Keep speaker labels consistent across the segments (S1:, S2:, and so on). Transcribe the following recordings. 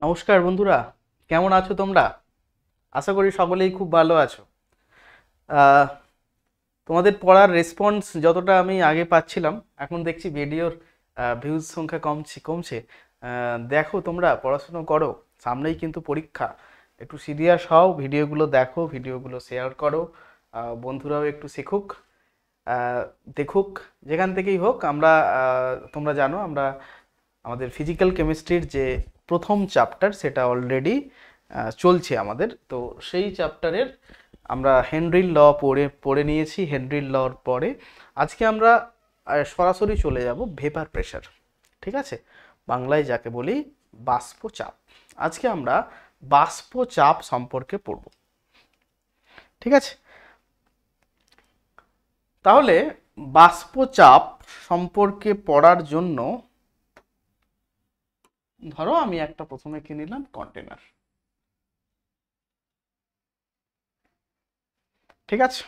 S1: নমস্কার বন্ধুরা, কেমন আছো তোমরা? আশা করি সকলেই খুব ভালো আছো। আহ, তোমাদের পড়ার রেসপন্স যতটা আমি আগে পাচ্ছিলাম, এখন দেখছি ভিডিওর ভিউজ সংখ্যা কমছে কমছে। দেখো, তোমরা পড়াশুনো করো, সামনেই কিন্তু পরীক্ষা। একটু সিরিয়াস হও, ভিডিওগুলো দেখো, ভিডিওগুলো শেয়ার করো। বন্ধুরাও একটু শেখুক, আহ, দেখুক, যেখান থেকেই হোক। আমরা তোমরা জানো, আমরা আমাদের ফিজিক্যাল কেমিস্ট্রির যে প্রথম চ্যাপ্টার সেটা অলরেডি চলছে আমাদের। তো সেই চ্যাপ্টারের আমরা হেনরির ল পড়ে পড়ে নিয়েছি। হেনরির লর পরে আজকে আমরা সরাসরি চলে যাব ভেপার প্রেশার। ঠিক আছে, বাংলায় যাকে বলি বাষ্প চাপ। আজকে আমরা বাষ্প চাপ সম্পর্কে পড়ব। ঠিক আছে, তাহলে বাষ্প চাপ সম্পর্কে পড়ার জন্য ধরো আমি একটা প্রথমে কি নিলাম, কন্টেনার। ঠিক আছে,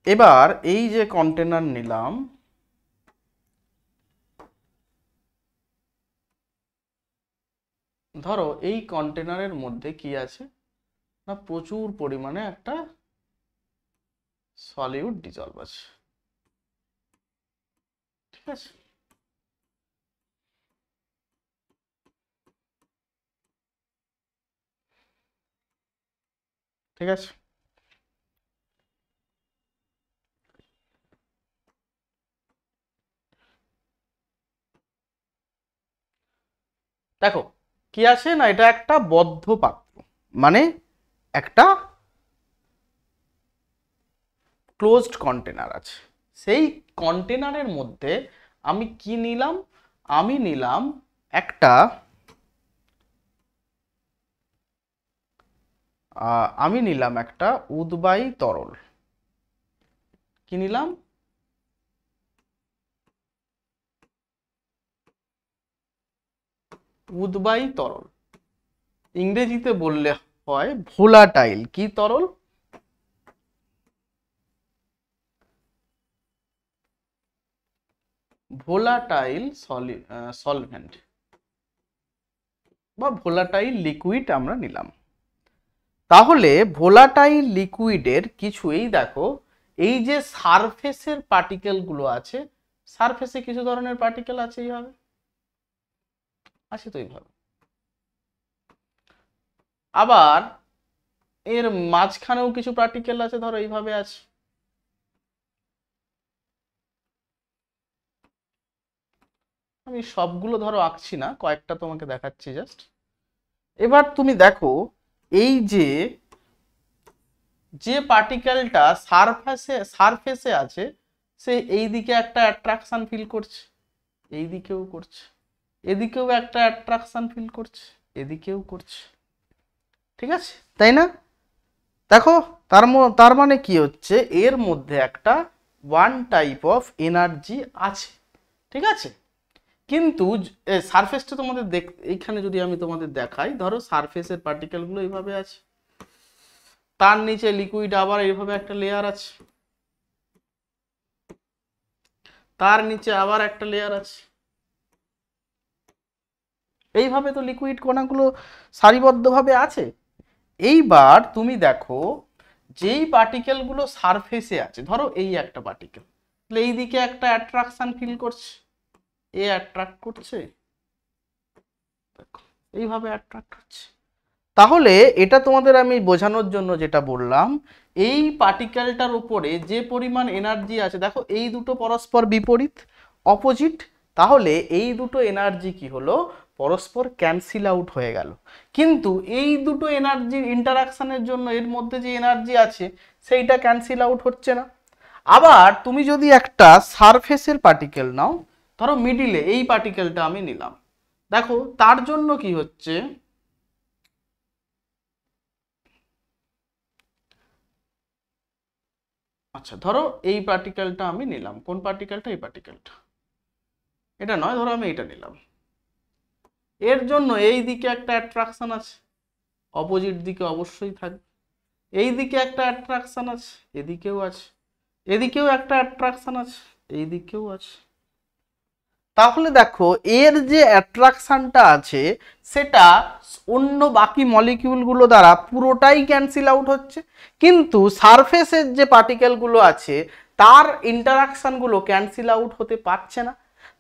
S1: এবার এই যে কন্টেনার নিলাম, ধরো এই কন্টেনারের মধ্যে কি আছে না, প্রচুর পরিমাণে একটা সলিউট ডিজলভ আছে। ঠিক আছে, ঠিক আছে, দেখো কি আছে না, এটা একটা বদ্ধ পাত্র, মানে একটা ক্লোজড কন্টেনার আছে। সেই কন্টেনারের মধ্যে আমি কি নিলাম, আমি নিলাম একটা উদ্বায়ী তরল। কি নিলাম? উদ্বায়ী তরল। ইংরেজিতে বললে হয় ভোলাটাইল। কি তরল? ভোলাটাইল সলভেন্ট বা ভোলাটাইল লিকুইড আমরা নিলাম। তাহলে ভোলাটাইল লিকুইডের কিছু, এই দেখো, এই যে সারফেসের পার্টিকেল গুলো আছে, সারফেসে কিছু ধরনের পার্টিকেল আছে এইভাবে, আছে তো এইভাবে। আবার এর মাঝখানেও কিছু পার্টিকেল আছে, ধরো এইভাবে আছে। আমি সবগুলো ধরো আঁকছি না, কয়েকটা তোমাকে দেখাচ্ছি জাস্ট। এবার তুমি দেখো, এই যে যে পার্টিকেলটা সারফেসে আছে, সে এই দিকে একটা অ্যাট্রাকশন ফিল করছে, এই দিকেও করছে, এদিকেও একটা অ্যাট্রাকশন ফিল করছে, এদিকেও করছে। ঠিক আছে, তাই না? দেখো, তার মানে কি হচ্ছে, এর মধ্যে একটা ওয়ান টাইপ অফ এনার্জি আছে। ঠিক আছে, কিন্তু সারফেসটা তোমাদের এইখানে যদি আমি তোমাদের দেখাই, ধরো সারফেসের পার্টিকেলগুলো এইভাবে আছে, তার নিচে লিকুইড আবার এইভাবে একটা লেয়ার আছে, তার নিচে আবার একটা লেয়ার আছে। এইভাবে তো লিকুইড কণাগুলো সারিবদ্ধভাবে আছে। এইবার তুমি দেখো, যেই পার্টিকেলগুলো সারফেসে আছে, ধরো এই একটা পার্টিকেল, তাহলে এই দিকে একটা অ্যাট্রাকশন ফিল করছে, এ অ্যাট্রাক্ট করছে, দেখো এইভাবে অ্যাট্রাক্ট হচ্ছে। তাহলে এটা তোমাদের আমি বোঝানোর জন্য যেটা বললাম, এই পার্টিকেলটার উপরে যে পরিমাণ এনার্জি আছে, দেখো এই দুটো পরস্পর বিপরীত, অপোজিট। তাহলে এই দুটো এনার্জি কি হলো, পরস্পর ক্যান্সেল আউট হয়ে গেল। কিন্তু এই দুটো এনার্জির ইন্টারাকশনের জন্য এর মধ্যে যে এনার্জি আছে সেইটা ক্যান্সেল আউট হচ্ছে না। আবার তুমি যদি একটা সারফেসের পার্টিকেল নাও, ধরো মিডিলে এই পার্টিকেলটা আমি নিলাম, দেখো তার জন্য কি হচ্ছে, আচ্ছা ধরো এই পার্টিকেলটা আমি নিলাম, কোন পার্টিকেলটা? এই পার্টিকেলটা, এটা নয়, ধরো আমি এটা নিলাম। এর জন্য এই দিকে একটা অ্যাট্রাকশন আছে, অপোজিট দিকে অবশ্যই থাকবে। এই দিকে একটা অ্যাট্রাকশন আছে, এদিকেও আছে, এদিকেও একটা অ্যাট্রাকশন আছে, এই দিকেও আছে। তাহলে দেখো এর যে অ্যাট্রাকশনটা আছে সেটা অন্য বাকি মলিকিউলগুলো দ্বারা পুরোটাই ক্যান্সেল আউট হচ্ছে, কিন্তু সারফেসের যে পার্টিকেলগুলো আছে তার ইন্টারাকশনগুলো ক্যান্সেল আউট হতে পারছে না।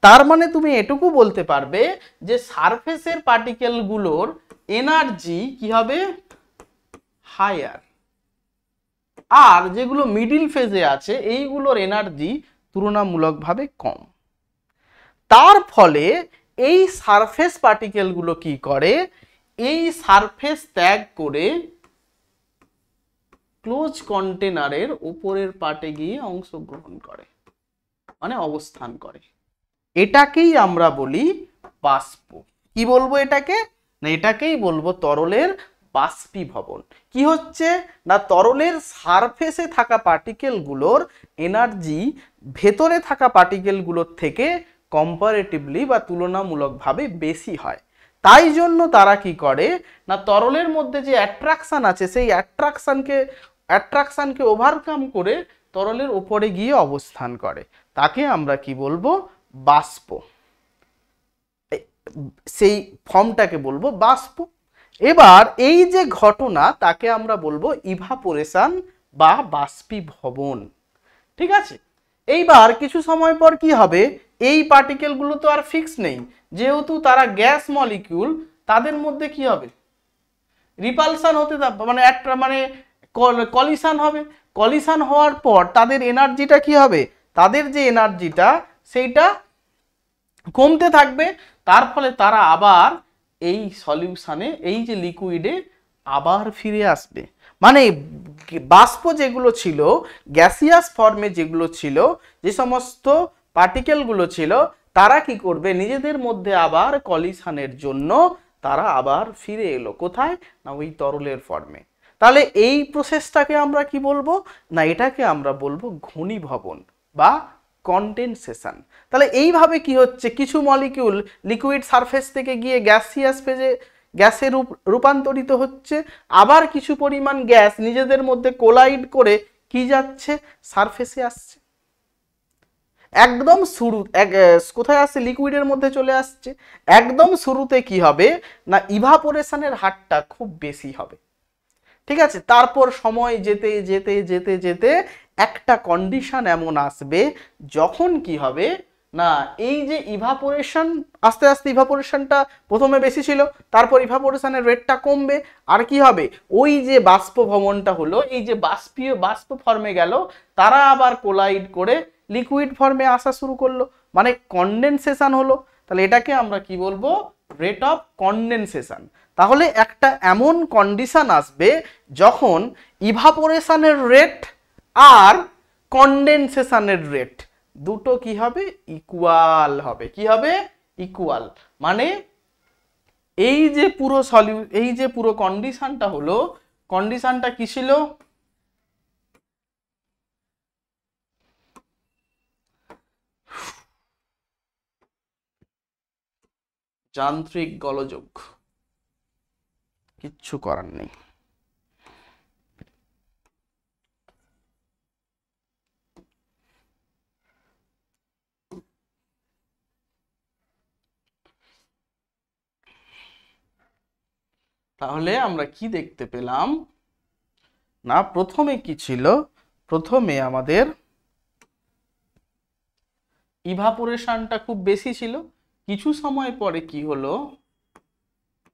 S1: তার মানে তুমি এটুকু বলতে পারবে যে সারফেসের পার্টিকেলগুলোর এনার্জি কি হবে, হায়ার, আর যেগুলো মিডিল ফেজে আছে এইগুলোর এনার্জি তুলনামূলকভাবে কম। তার ফলে এই সারফেস পার্টিকেলগুলো কি করে, এই সারফেস ত্যাগ করে ক্লোজ কন্টেনারের উপরের পার্টে গিয়ে অংশগ্রহণ করে, মানে অবস্থান করে। এটাকেই আমরা বলি বাষ্প। কি বলবো এটাকে, না এটাকেই বলবো তরলের বাষ্পীভবন। কি হচ্ছে না তরলের সারফেসে থাকা পার্টিকেলগুলোর এনার্জি ভেতরে থাকা পার্টিকেলগুলোর থেকে কম্পারেটিভলি বা তুলনামূলকভাবে বেশি হয়। তাই জন্য তারা কি করে না তরলের মধ্যে যে অ্যাট্রাকশন আছে সেই অ্যাট্রাকশনকে ওভারকাম করে তরলের উপরে গিয়ে অবস্থান করে। তাকে আমরা কি বলবো, বাষ্প। সেই ফর্মটাকে বলবো বাষ্প। এবার এই যে ঘটনা তাকে আমরা বলবো ইভাপোরেশন বা বাষ্পীভবন। ঠিক আছে, এইবার কিছু সময় পর কি হবে, এই পার্টিকেলগুলো তো আর ফিক্স নেই, যেহেতু তারা গ্যাস মলিকিউল, তাদের মধ্যে কি হবে, রিপালশন হতে মানে কলিশন হবে। কলিশন হওয়ার পর তাদের এনার্জিটা কি হবে, তাদের যে এনার্জিটা সেইটা কমতে থাকবে। তার ফলে তারা আবার এই সলিউশনে, এই যে লিকুইডে আবার ফিরে আসবে। মানে বাষ্প যেগুলো ছিল, গ্যাসিয়াস ফর্মে যেগুলো ছিল, যে সমস্ত পার্টিকেলগুলো ছিল, তারা কি করবে, নিজেদের মধ্যে আবার কলিশনের জন্য তারা আবার ফিরে এলো কোথায়, না ওই তরলের ফর্মে। তাহলে এই প্রসেসটাকে আমরা কি বলবো, না এটাকে আমরা বলবো ঘনীভবন বা কনডেনসেশন। তাহলে এইভাবে কি হচ্ছে, কিছু মলিকিউল লিকুইড সারফেস থেকে গিয়ে গ্যাসিয়াস ফেজে গ্যাসে রূপান্তরিত হচ্ছে, আবার কিছু পরিমাণ গ্যাস নিজেদের মধ্যে কোলাইড করে কি যাচ্ছে, সারফেসে আসছে। একদম শুরু কোথায় আসছে, লিকুইডের মধ্যে চলে আসছে। একদম শুরুতে কি হবে না ইভাপোরেশনের হারটা খুব বেশি হবে। ঠিক আছে, তারপর সময় যেতে যেতে যেতে যেতে একটা কন্ডিশন এমন আসবে যখন কি হবে না এই যে ইভাপোরেশন, আস্তে আস্তে ইভাপোরেশনটা প্রথমে বেশি ছিল, তারপর ইভাপোরেশনের রেটটা কমবে, আর কি হবে, ওই যে বাষ্প ভবনটা হলো, এই যে বাষ্প ফর্মে গেল, তারা আবার কোলাইড করে লিকুইড ফর্মে আসা শুরু করলো, মানে কনডেনসেশন হলো। তাহলে এটাকে আমরা কি বলবো, রেট অফ কনডেনসেশন। তাহলে একটা এমন কন্ডিশন আসবে যখন ইভাপোরেশনের রেট আর কনডেনসেশনের রেট দুটো কি হবে, ইকুয়াল হবে। কি হবে, ইকুয়াল। মানে এই যে পুরো কন্ডিশনটা হলো, কন্ডিশনটা কি ছিল, যান্ত্রিক গোলযোগ, কিচ্ছু করার নেই। তাহলে আমরা কি দেখতে পেলাম না, প্রথমে কি ছিল, প্রথমে আমাদের ইভাপোরেশনটা খুব বেশি ছিল, কিছু সময় পরে কি হলো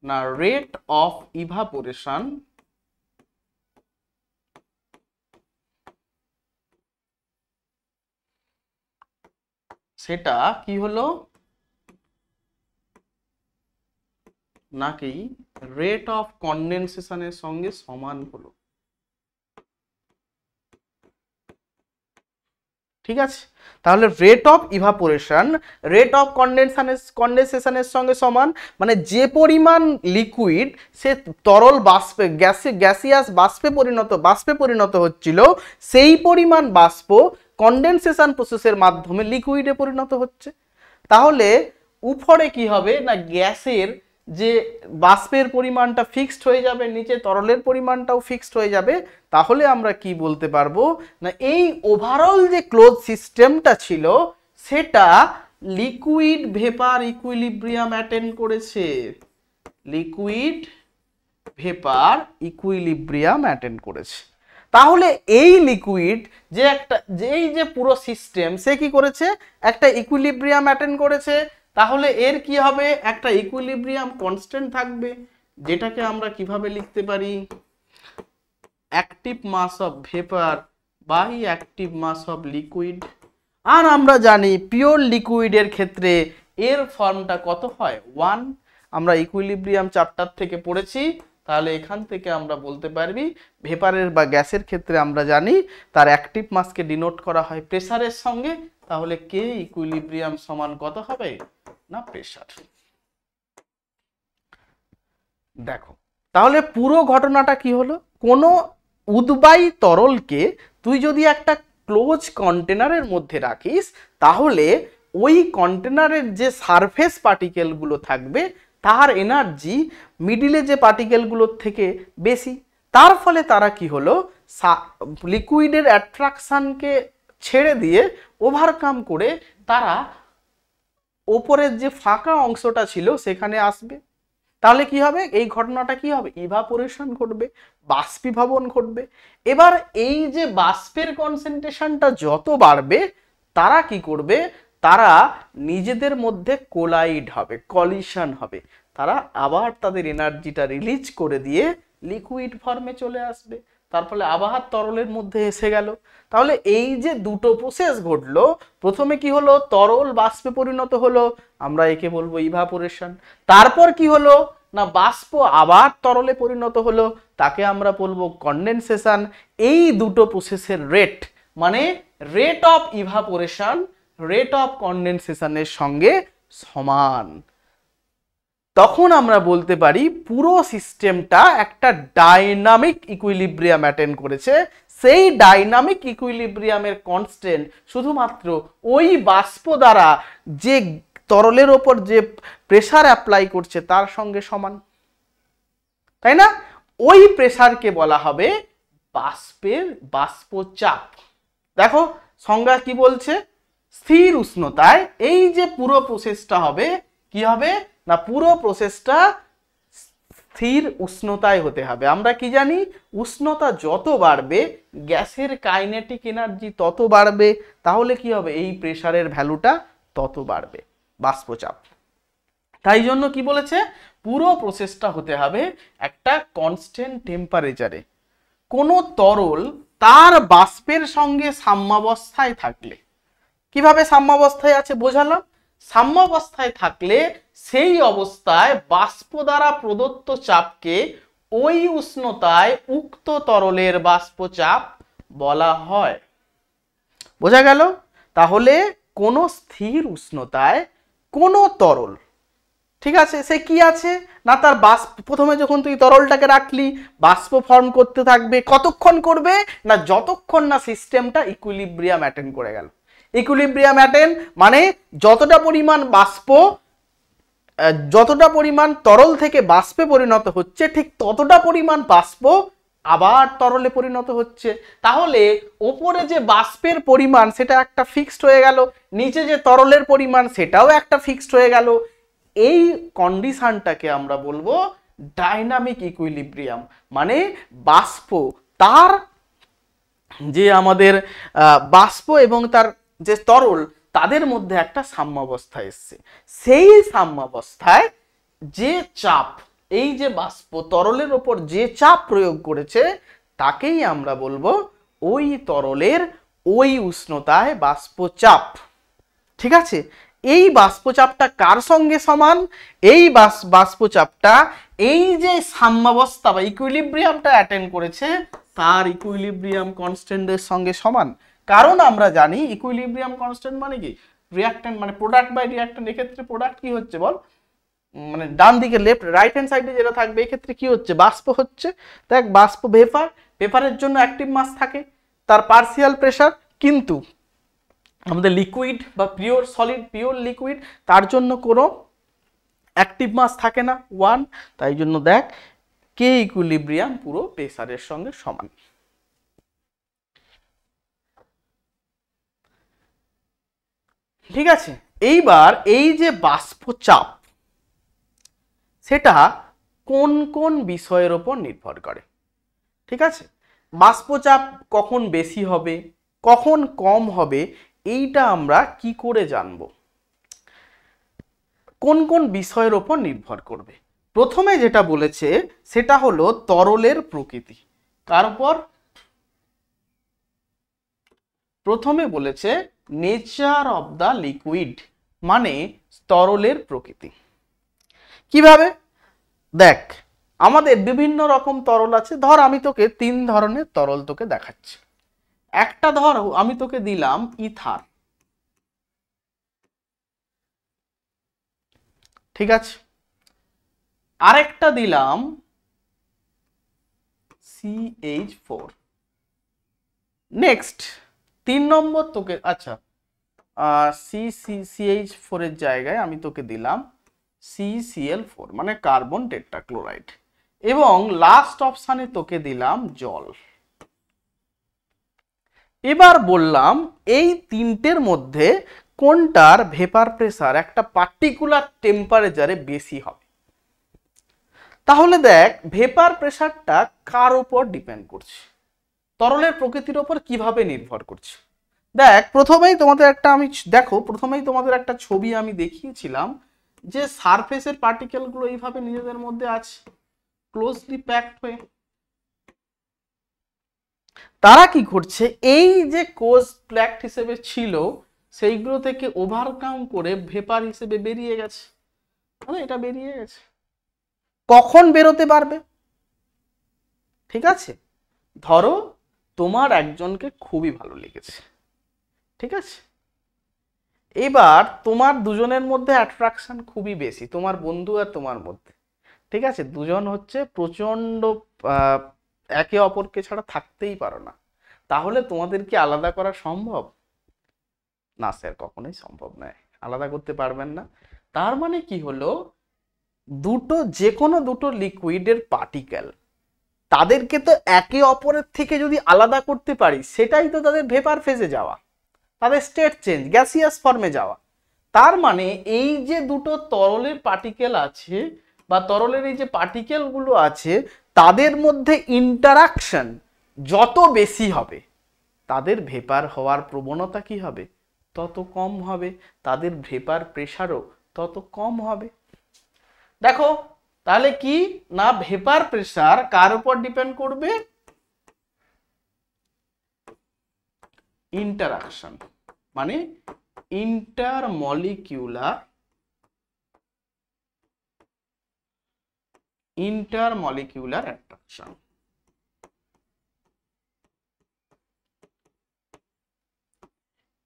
S1: না রেট অফ ইভাপোরেশন সেটা কি হলো নাকি রেট অফ কনডেনসেশনের সঙ্গে সমান হলো। ঠিক আছে, তাহলে rate of evaporation rate of কনডেনসেশনের সঙ্গে সমান, মানে যে পরিমাণ লিকুইড সে তরল বাষ্পে গ্যাসিয়াস বাষ্পে পরিণত হচ্ছিল, সেই পরিমাণ বাষ্প কনডেনসেশন প্রসেসের মাধ্যমে লিকুইডে পরিণত হচ্ছে। তাহলে উপরে কি হবে না গ্যাসের যে বাষ্পের পরিমাণটা ফিক্সড হয়ে যাবে, নিচে তরলের পরিমাণটাও ফিক্সড হয়ে যাবে। তাহলে আমরা কি বলতে পারবো না এই ওভারঅল যে ক্লোজ সিস্টেমটা ছিল সেটা লিকুইড ভেপার ইকুইলিব্রিয়াম অ্যাটেন্ড করেছে, লিকুইড ভেপার ইকুইলিব্রিয়াম অ্যাটেন্ড করেছে। তাহলে এই লিকুইড যে একটা যেই যে পুরো সিস্টেম সে কি করেছে, একটা ইকুইলিব্রিয়াম অ্যাটেন্ড করেছে। তাহলে এর কি হবে, একটা ইকুইলিব্রিয়াম কনস্ট্যান্ট থাকবে, যেটাকে আমরা কিভাবে লিখতে পারি, active mass of vapour by active mass of liquid. আর আমরা জানি পিওর লিকুইডের ক্ষেত্রে এর ফর্মটা কত হয়, 1। আমরা ইকুইলিব্রিয়াম চ্যাপ্টার থেকে পড়েছি, তাহলে এখান থেকে আমরা বলতে পারবি ভেপারের বা গ্যাসের ক্ষেত্রে আমরা জানি তার অ্যাক্টিভ মাসকে ডিনোট করা হয় প্রেসারের সঙ্গে। তাহলে কে ইকুইলিব্রিয়াম সমান কত হবে না প্রেসার। দেখো তাহলে পুরো ঘটনাটা কি হলো, কোনো উদ্বায়ী তরলকে তুই যদি একটা ক্লোজ কন্টেনারের মধ্যে রাখিস, তাহলে ওই কন্টেনারের যে সারফেস পার্টিকেলগুলো থাকবে তার এনার্জি মিডিলে যে পার্টিকেলগুলোর থেকে বেশি। তার ফলে তারা কি হলো, লিকুইডের অ্যাট্রাকশনকে ছেড়ে দিয়ে ওভারকাম করে তারা ওপরের যে ফাঁকা অংশটা ছিল সেখানে আসবে। তাহলে কি হবে, এই ঘটনাটা কি হবে, ইভাপোরেশন ঘটবে, বাষ্পীভবন ঘটবে। এবার এই যে বাষ্পের কনসেন্ট্রেশনটা যত বাড়বে তারা কি করবে, তারা নিজেদের মধ্যে কোলাইড হবে, কলিশন হবে, তারা আবার তাদের এনার্জিটা রিলিজ করে দিয়ে লিকুইড ফর্মে চলে আসবে, তার ফলে আবার তরলের মধ্যে এসে গেল। তাহলে এই যে দুটো প্রসেস ঘটলো, প্রথমে কি হলো, তরল বাষ্পে পরিণত হলো, আমরা একে বলবো ইভাপোরেশন। তারপর কি হলো না, বাষ্প আবার তরলে পরিণত হলো, তাকে আমরা বলবো কনডেনসেশন। এই দুটো প্রসেসের রেট মানে rate of evaporation rate of কনডেনসেশনের সঙ্গে সমান। তখন আমরা বলতে পারি পুরো সিস্টেমটা একটা ডাইনামিক ইকুইলিব্রিয়াম অ্যাটেন্ড করেছে। সেই ডাইনামিক ইকুইলিব্রিয়ামের কনস্ট্যান্ট শুধুমাত্র ওই বাষ্প দ্বারা যে তরলের ওপর যে প্রেসার অ্যাপ্লাই করছে তার সঙ্গে সমান, তাই না? ওই প্রেসারকে বলা হবে বাষ্পের বাষ্পচাপ। দেখো সংজ্ঞা কি বলছে, স্থির উষ্ণতায় এই যে পুরো প্রসেসটা হবে, কি হবে না, পুরো প্রসেসটা স্থির উষ্ণতায় হতে হবে। আমরা কি জানি, উষ্ণতা যত বাড়বে গ্যাসের কাইনেটিক এনার্জি তত বাড়বে, তাহলে কি হবে, এই প্রেসারের ভ্যালুটা তত বাড়বে, বাষ্পচাপ। তাই জন্য কি বলেছে, পুরো প্রসেসটা হতে হবে একটা কনস্ট্যান্ট টেম্পারেচারে। কোনো তরল তার বাষ্পের সঙ্গে সাম্যাবস্থায় থাকলে, কিভাবে সাম্যাবস্থায় আছে বোঝালাম, সাম্যাবস্থায় থাকলে সেই অবস্থায় বাষ্প দ্বারা প্রদত্ত চাপকে ওই উষ্ণতায় উক্ত তরলের বাষ্পচাপ বলা হয়। বোঝা গেল? তাহলে কোনো স্থির উষ্ণতায় কোনো তরল, ঠিক আছে, সে কি আছে না, তার বাষ্প, প্রথমে যখন তুই তরলটাকে রাখলি বাষ্প ফর্ম করতে থাকবে, কতক্ষণ করবে না, যতক্ষণ না সিস্টেমটা ইকুইলিব্রিয়াম অ্যাটেন্ড করে গেল। ইকুইলিব্রিয়াম অ্যাটেন্ড মানে যতটা পরিমাণ বাষ্প, যতটা পরিমাণ তরল থেকে বাষ্পে পরিণত হচ্ছে, ঠিক ততটা পরিমাণ বাষ্প আবার তরলে পরিণত হচ্ছে। তাহলে ওপরে যে বাষ্পের পরিমাণ সেটা একটা ফিক্সড হয়ে গেল, নিচে যে তরলের পরিমাণ সেটাও একটা ফিক্সড হয়ে গেল। এই কন্ডিশনটাকে আমরা বলবো ডাইনামিক ইকুইলিব্রিয়াম। মানে বাষ্প তার যে আমাদের বাষ্প এবং তার যে তরল তাদের মধ্যে একটা সাম্যাবস্থা এসছে। সেই সাম্যাবস্থায় যে চাপ, এই যে বাষ্প তরলের ওপর যে চাপ প্রয়োগ করেছে তাকেই আমরা বলবো ওই তরলের ওই উষ্ণতায় বাষ্পচাপ। ঠিক আছে, এই বাষ্পচাপটা কার সঙ্গে সমান, এই বাষ্পচাপটা এই যে সাম্যাবস্থা বা ইকুইলিব্রিয়ামটা অ্যাটেন্ড করেছে তার ইকুইলিব্রিয়াম কনস্ট্যান্টের সঙ্গে সমান। কারণ আমরা জানি ইকুইলিব্রিয়াম কনস্ট্যান্ট মানে কি, রিঅ্যাকট্যান্ট মানে প্রোডাক্ট বাই রিঅ্যাকট্যান্ট। এক্ষেত্রে প্রোডাক্ট কি হচ্ছে বল, মানে ডান দিকে লেফট রাইট হ্যান্ড সাইডে যেটা থাকবে এক্ষেত্রে কি হচ্ছে, বাষ্প হচ্ছে। দেখ বাষ্প ভেপার, ভেপারের জন্য অ্যাক্টিভ মাস থাকে, তার পার্সিয়াল প্রেসার, কিন্তু আমাদের লিকুইড বা পিওর সলিড, পিওর লিকুইড, তার জন্য কোনো অ্যাক্টিভ মাস থাকে না, 1। তাই জন্য দেখ কে ইকুইলিব্রিয়াম পুরো প্রেসারের সঙ্গে সমান। ঠিক আছে, এইবার এই যে বাষ্পচাপ সেটা কোন কোন বিষয়ের ওপর নির্ভর করে, ঠিক আছে? বাষ্পচাপ কখন বেশি হবে, কখন কম হবে, এইটা আমরা কি করে জানবো? কোন কোন বিষয়ের ওপর নির্ভর করবে? প্রথমে যেটা বলেছে সেটা হলো তরলের প্রকৃতি। কার উপর? প্রথমে বলেছে নেচার অফ দ্য লিকুইড, মানে তরলের প্রকৃতি। কিভাবে? দেখ, আমাদের বিভিন্ন রকম তরল আছে। ধর আমি তোকে 3 ধরনের তরল তোকে দেখাচ্ছি। একটা ধর আমি তোকে দিলাম ইথার, ঠিক আছে? আরেকটা দিলাম CH4। নেক্সট 3 নম্বর তোকে, আচ্ছা CH4 এর জায়গায় আমি তোকে দিলাম CCl4 মানে কার্বন টেট্রাক্লোরাইড, এবং লাস্ট অপশানে তোকে দিলাম জল। এবার বললাম এই তিনটের মধ্যে কোনটার ভেপার প্রেসার একটা পার্টিকুলার টেম্পারেচারে বেশি হবে। তাহলে দেখ ভেপার প্রেসারটা কার উপর ডিপেন্ড করছে, তরলের প্রকৃতির উপর কিভাবে নির্ভর করছে। দেখ প্রথমেই তোমাদের একটা ছবি আমি দেখিয়েছিলাম যে সারফেসের পার্টিকেলগুলো এইভাবে নিজেদের মধ্যে আছে ক্লোজলি প্যাকড হয়ে। তারা কি করছে, এই যে কোজ প্ল্যাকড হিসেবে ছিল সেইগুলো থেকে ওভারকাম করে ভেপার হিসেবে বেরিয়ে গেছে, মানে এটা বেরিয়ে গেছে। কখন বেরোতে পারবে? ঠিক আছে, ধরো তোমার একজনকে খুবই ভালো লেগেছে, ঠিক আছে? এবার তোমার দুজনের মধ্যে অ্যাট্রাকশন খুবই বেশি, তোমার বন্ধু আর তোমার মধ্যে, ঠিক আছে? দুজন হচ্ছে প্রচন্ড একে অপরকে ছাড়া থাকতেই পারো না। তাহলে তোমাদের কি আলাদা করা সম্ভব? না স্যার, কখনোই সম্ভব নয়, আলাদা করতে পারবেন না। তার মানে কি হলো, যে কোনো দুটো লিকুইডের পার্টিকেল তাদেরকে তো একে অপরের থেকে যদি আলাদা করতে পারি সেটাই তো তাদের ভেপার ফেজে যাওয়া, তাদের স্টেট চেঞ্জ, গ্যাসিয়াস ফর্মে যাওয়া। তার মানে এই যে দুটো তরলের পার্টিকেল আছে বা তরলের এই যে পার্টিকেলগুলো আছে তাদের মধ্যে ইন্টারাকশন যত বেশি হবে তাদের ভেপার হওয়ার প্রবণতা কি হবে? তত কম হবে, তাদের ভেপার প্রেসারও তত কম হবে। দেখো তাহলে কি না, ভেপার প্রেসার কার উপর ডিপেন্ড করবে? ইন্টারাকশন, মানে ইন্টারমলিকিউলার অ্যাট্রাকশন।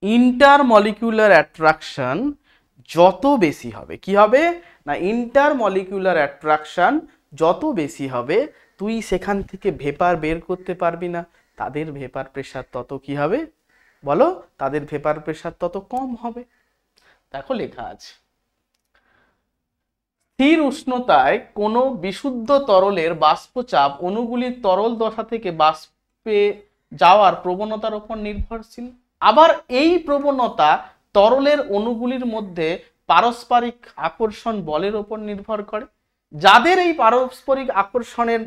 S1: ইন্টারমলিকিউলার অ্যাট্রাকশন যত বেশি হবে, কি হবে না, ইন্টারমলিকিউলার অ্যাট্রাকশন যত বেশি হবে তুই সেখান থেকে ভেপার বের করতে পারবি না, তাদের ভেপার প্রেসার তত কি হবে বলো? তাদের ভেপার প্রেসার তত কম হবে। দেখো লেখা আছে, স্থির উষ্ণতায় কোনো বিশুদ্ধ তরলের বাষ্পচাপ অণুগুলির তরল দশা থেকে বাষ্পে যাওয়ার প্রবণতার উপর নির্ভরশীল। আবার এই প্রবণতা তরলের অণুগুলির মধ্যে পারস্পরিক আকর্ষণ বলের উপর নির্ভর করে। যাদের এই পারস্পরিক আকর্ষণের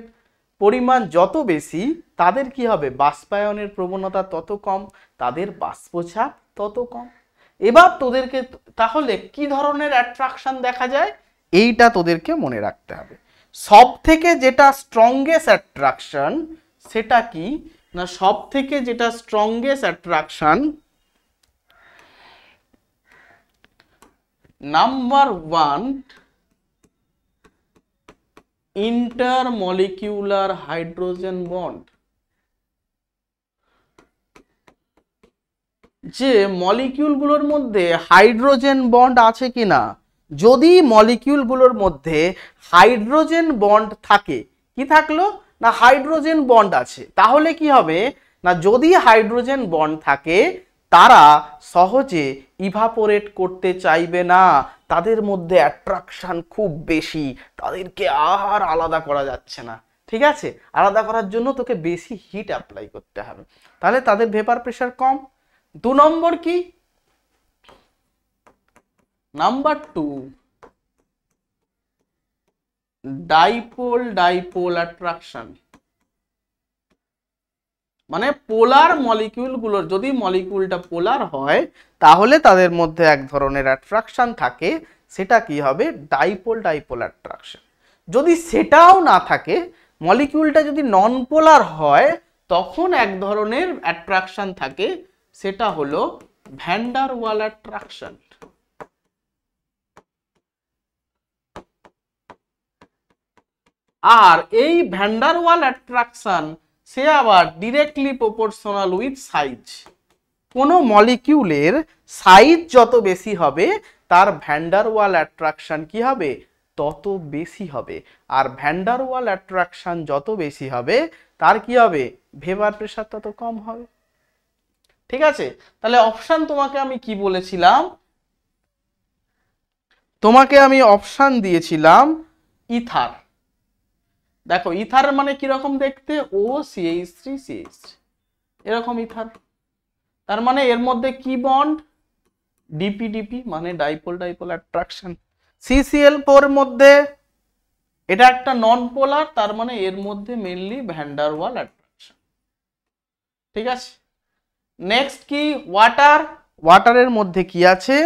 S1: পরিমাণ যত বেশি তাদের কি হবে? বাষ্পায়নের প্রবণতা তত কম, তাদের বাষ্পচাপ তত কম। এবার তোদেরকে তাহলে কি ধরনের অ্যাট্রাকশন দেখা যায় এইটা তোদেরকে মনে রাখতে হবে। সব থেকে যেটা স্ট্রংগেস্ট অ্যাট্রাকশন সেটা কি না, সব থেকে যেটা strongest attraction number 1 intermolecular hydrogen bond. যে মলিকিউলগুলোর মধ্যে হাইড্রোজেন বন্ড আছে কিনা, যদি মলিকিউলগুলোর মধ্যে হাইড্রোজেন বন্ড থাকে, কি থাকলো না হাইড্রোজেন বন্ড আছে, তাহলে কি হবে না, যদি হাইড্রোজেন বন্ড থাকে তারা সহজে ইভাপোরেট করতে চাইবে না, তাদের মধ্যে অ্যাট্রাকশন খুব বেশি, তাদেরকে আর আলাদা করা যাচ্ছে না। ঠিক আছে, আলাদা করার জন্য তোকে বেশি হিট অ্যাপ্লাই করতে হবে, তাহলে তাদের ভেপার প্রেসার কম। 2 নম্বর কি number two, dipole dipole attraction. মানে পোলার মলিকিউলগুলোর, যদি মলিকিউলটা পোলার হয় তাহলে তাদের মধ্যে এক ধরনের অ্যাট্রাকশন থাকে, সেটা কি হবে? Dipole dipole attraction. যদি সেটাও না থাকে, মলিকিউলটা যদি নন পোলার হয়, তখন এক ধরনের অ্যাট্রাকশন থাকে, সেটা হলো ভ্যান ডার ওয়াল অ্যাট্রাকশন। আর এই ভ্যান ডার ওয়াল অ্যাট্রাকশন সে আবার ডিরেক্টলি প্রপোর্শনাল উইথ সাইজ। কোনো মলিকিউলের সাইজ যত বেশি হবে, তার ভ্যান ডার ওয়াল অ্যাট্রাকশন কি হবে? তত বেশি হবে। আর ভ্যান ডার ওয়াল অ্যাট্রাকশন যত বেশি হবে, তার কি হবে? ভেপার প্রেসার তত কম হবে। ঠিক আছে, তাহলে অপশন তোমাকে আমি কি বলেছিলাম? তোমাকে আমি অপশন দিয়েছিলাম ইথার। দেখো ইথারের মানে কিরকম দেখতে? ও CH3 CH3, এরকম ইথার। তার মানে এর মধ্যে কি বন্ড? ডিপি ডিপি, মানে ডাইপোল ডাইপোল অ্যাট্রাকশন। CCl4 মধ্যে এটা একটা নন পোলার, তার মানে এর মধ্যে মেইনলি ভ্যান ডার ওয়াল অ্যাট্রাকশন। ঠিক আছে, নেক্সট কি? ওয়াটার। ওয়াটারের মধ্যে কি আছে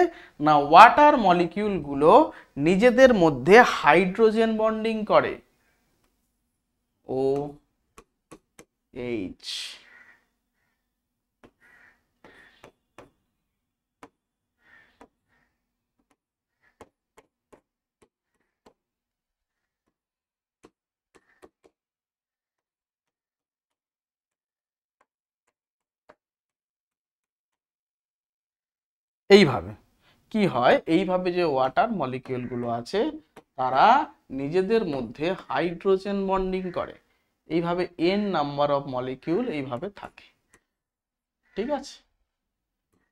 S1: না, ওয়াটার মলিকিউলগুলো নিজেদের মধ্যে হাইড্রোজেন বন্ডিং করে, OH। এইভাবে কি হয়? এইভাবে যে ওয়াটার মলিকিউলগুলো আছে, তারা নিজেদের মধ্যে হাইড্রোজেন বন্ডিং করে। এইভাবে n নাম্বার অফ মলিকিউল এইভাবে থাকে। ঠিক আছে,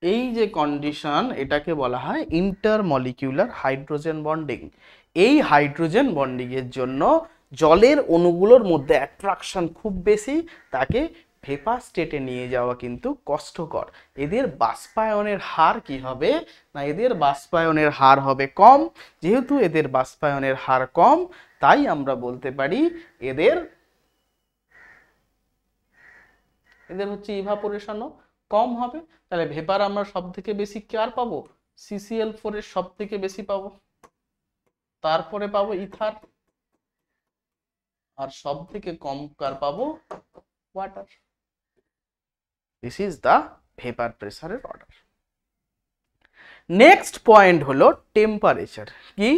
S1: এই যে কন্ডিশন, এটাকে বলা হয় ইন্টারমলিকিউলার হাইড্রোজেন বন্ডিং। এই হাইড্রোজেন বন্ডিং এর জন্য জলের অণুগুলোর মধ্যে অ্যাট্রাকশন খুব বেশি, তাকে ভেপার স্টেটে নিয়ে যাওয়া কিন্তু কষ্টকর। এদের বাষ্পায়নের হার কি হবে না, এদের বাষ্পায়নের হার হবে কম। যেহেতু এদের বাষ্পায়নের হার কম, তাই আমরা বলতে পারি এদের এদের হচ্ছে ইভাপোরেশনও কম হবে। তাহলে ভেপার আমরা সব থেকে বেশি কার পাবো? CCl4 এর সব থেকে বেশি পাবো, তারপরে পাবো ইথার, আর সব থেকে কম কার পাবো? Water. This is the vapour প্রেসারের অর্ডার। নেক্সট পয়েন্ট হলো টেম্পারেচার। কি?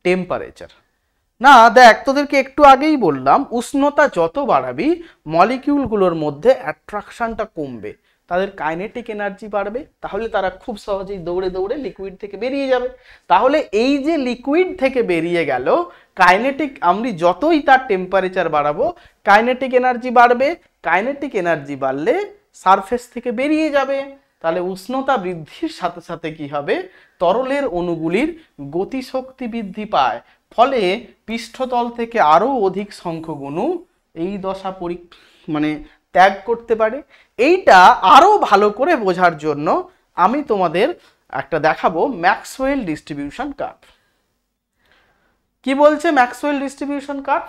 S1: টেম্পারেচার। না দেখ, তোদেরকে একটু আগেই বললাম, উষ্ণতা যত বাড়াবি মলিকিউলগুলোর মধ্যে অ্যাট্রাকশনটা কমবে, তাদের কাইনেটিক এনার্জি বাড়বে, তাহলে তারা খুব সহজেই দৌড়ে দৌড়ে লিকুইড থেকে বেরিয়ে যাবে। তাহলে এই যে লিকুইড থেকে বেরিয়ে গেল, কাইনেটিক, আমি যতই তার টেম্পারেচার বাড়াবো কাইনেটিক এনার্জি বাড়বে। কাইনেটিক এনার্জি বাড়লে সারফেস থেকে বেরিয়ে যাবে। তাহলে উষ্ণতা বৃদ্ধির সাথে সাথে কি হবে? তরলের অণুগুলির গতিশক্তি বৃদ্ধি পায়, ফলে পৃষ্ঠতল থেকে আরো অধিক সংখ্যক অণু এই দশা মানে ত্যাগ করতে পারে। এইটা আরো ভালো করে বোঝার জন্য আমি তোমাদের একটা দেখাবো ম্যাক্সওয়েল ডিস্ট্রিবিউশন কার্ভ। কি বলছে ম্যাক্সওয়েল ডিস্ট্রিবিউশন কার্ভ?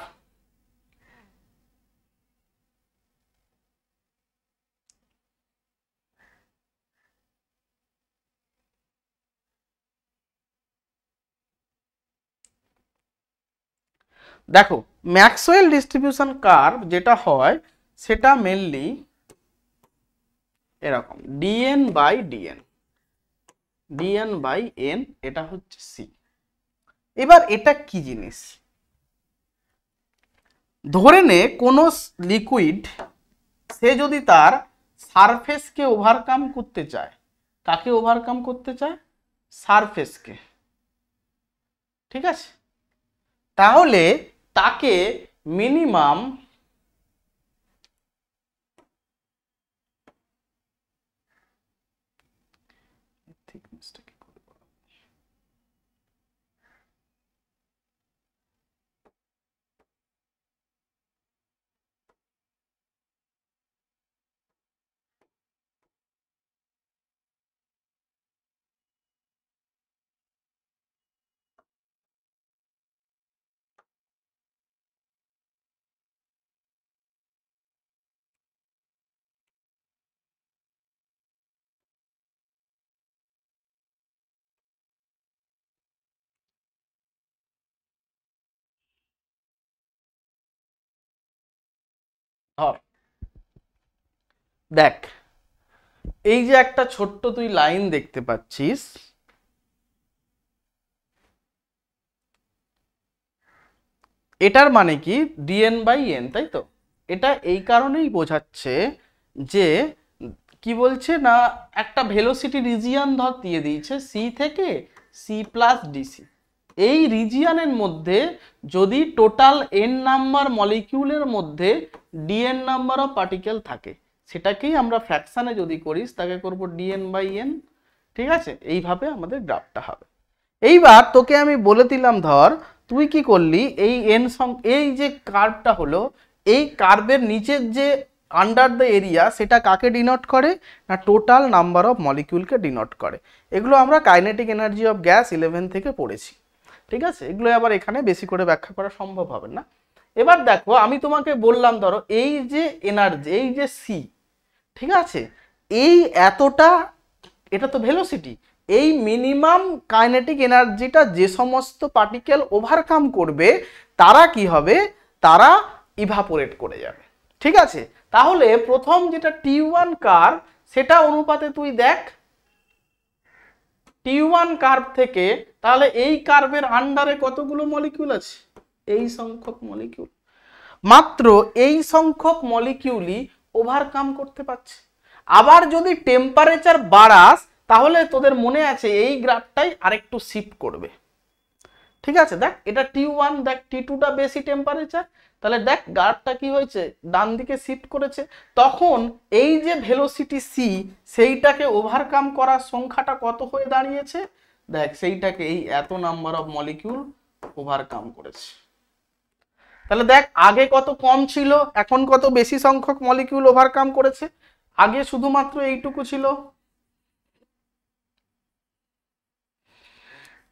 S1: দেখো, ম্যাক্সওয়েল ডিস্ট্রিবিউশন কার্ভ যেটা হয়, সেটা মেনলি এরকম dn by dn, dn by n, এটা হচ্ছে c। এবার এটা কি জিনিস? ধরে নে কোনো লিকুইড, সে যদি তার সারফেসকে ওভারকাম করতে চায়, কাকে ওভারকাম করতে চায়? সারফেসকে। ঠিক আছে, তাহলে তাকে মিনিমাম ধর দেখ, এই যে একটা ছোট্ট তুই লাইন দেখতে পাচ্ছিস, এটার মানে কি ডিএন বাই এন, তাই তো? এটা এই কারণেই বোঝাচ্ছে যে কি বলছে না, একটা ভেলোসিটি রিজিয়ন ধর দিয়ে দিয়েছে সি থেকে সি প্লাস ডিসি। এই রিজিয়নের মধ্যে যদি টোটাল এন নাম্বার মলিকিউলের মধ্যে ডিএন নাম্বার অফ পার্টিকেল থাকে, সেটাকেই আমরা ফ্র্যাকশানে যদি করিস তাকে করব ডিএন বাই এন। ঠিক আছে, এইভাবে আমাদের গ্রাফটা হবে। এইবার তোকে আমি বলে দিলাম, ধর তুই কি করলি, এই এই যে কার্ভটা হলো, এই কার্ভের নিচের যে আন্ডার দ্য এরিয়া, সেটা কাকে ডিনোট করে না টোটাল নাম্বার অফ মলিকিউলকে ডিনোট করে। এগুলো আমরা কাইনেটিক এনার্জি অফ গ্যাস 11 থেকে পড়েছি। ঠিক আছে, এগুলো আবার এখানে বেশি করে ব্যাখ্যা করা সম্ভব হবে না। এবার দেখো, আমি তোমাকে বললাম ধরো এই যে এনার্জি, এই যে সি, ঠিক আছে, এই এতটা, এটা তো ভেলোসিটি, এই মিনিমাম কাইনেটিক এনার্জিটা যে সমস্ত পার্টিকেল ওভারকাম করবে তারা কি হবে, তারা ইভাপোরেট করে যাবে। ঠিক আছে, তাহলে প্রথম যেটা T1 কার্ভ, সেটা অনুপাতে তুই দেখ T1 কার্ভ থেকে, তাহলে এই কার্ভের আন্ডারে কতগুলো মলিকিউল আছে, এই সংখ্যক মলিকিউল, মাত্র এই সংখ্যক মলিকিউলই ওভারকাম করতে পারছে। আবার যদি টেম্পারেচার বাড়াস, তাহলে তোদের মনে আছে এই গ্রাফটাই আরেকটু শিফট করবে। ঠিক আছে, দেখ এটা T1, দেখ T2টা বেশি টেম্পারেচার, তাহলে দেখ গ্রাফটা কি হয়েছে, ডান দিকে শিফট করেছে। তখন এই যে ভেলোসিটি সি, সেইটাকে ওভারকাম করার সংখ্যাটা কত হয়ে দাঁড়িয়েছে, দেখ সেইটাকে এই এত নাম্বার অফ মলিকিউল ওভারকাম করেছে। তাহলে দেখ আগে কত কম ছিল, এখন কত বেশি সংখ্যক মলিকিউল ওভারকাম করেছে। আগে শুধুমাত্র এইটুকু ছিল,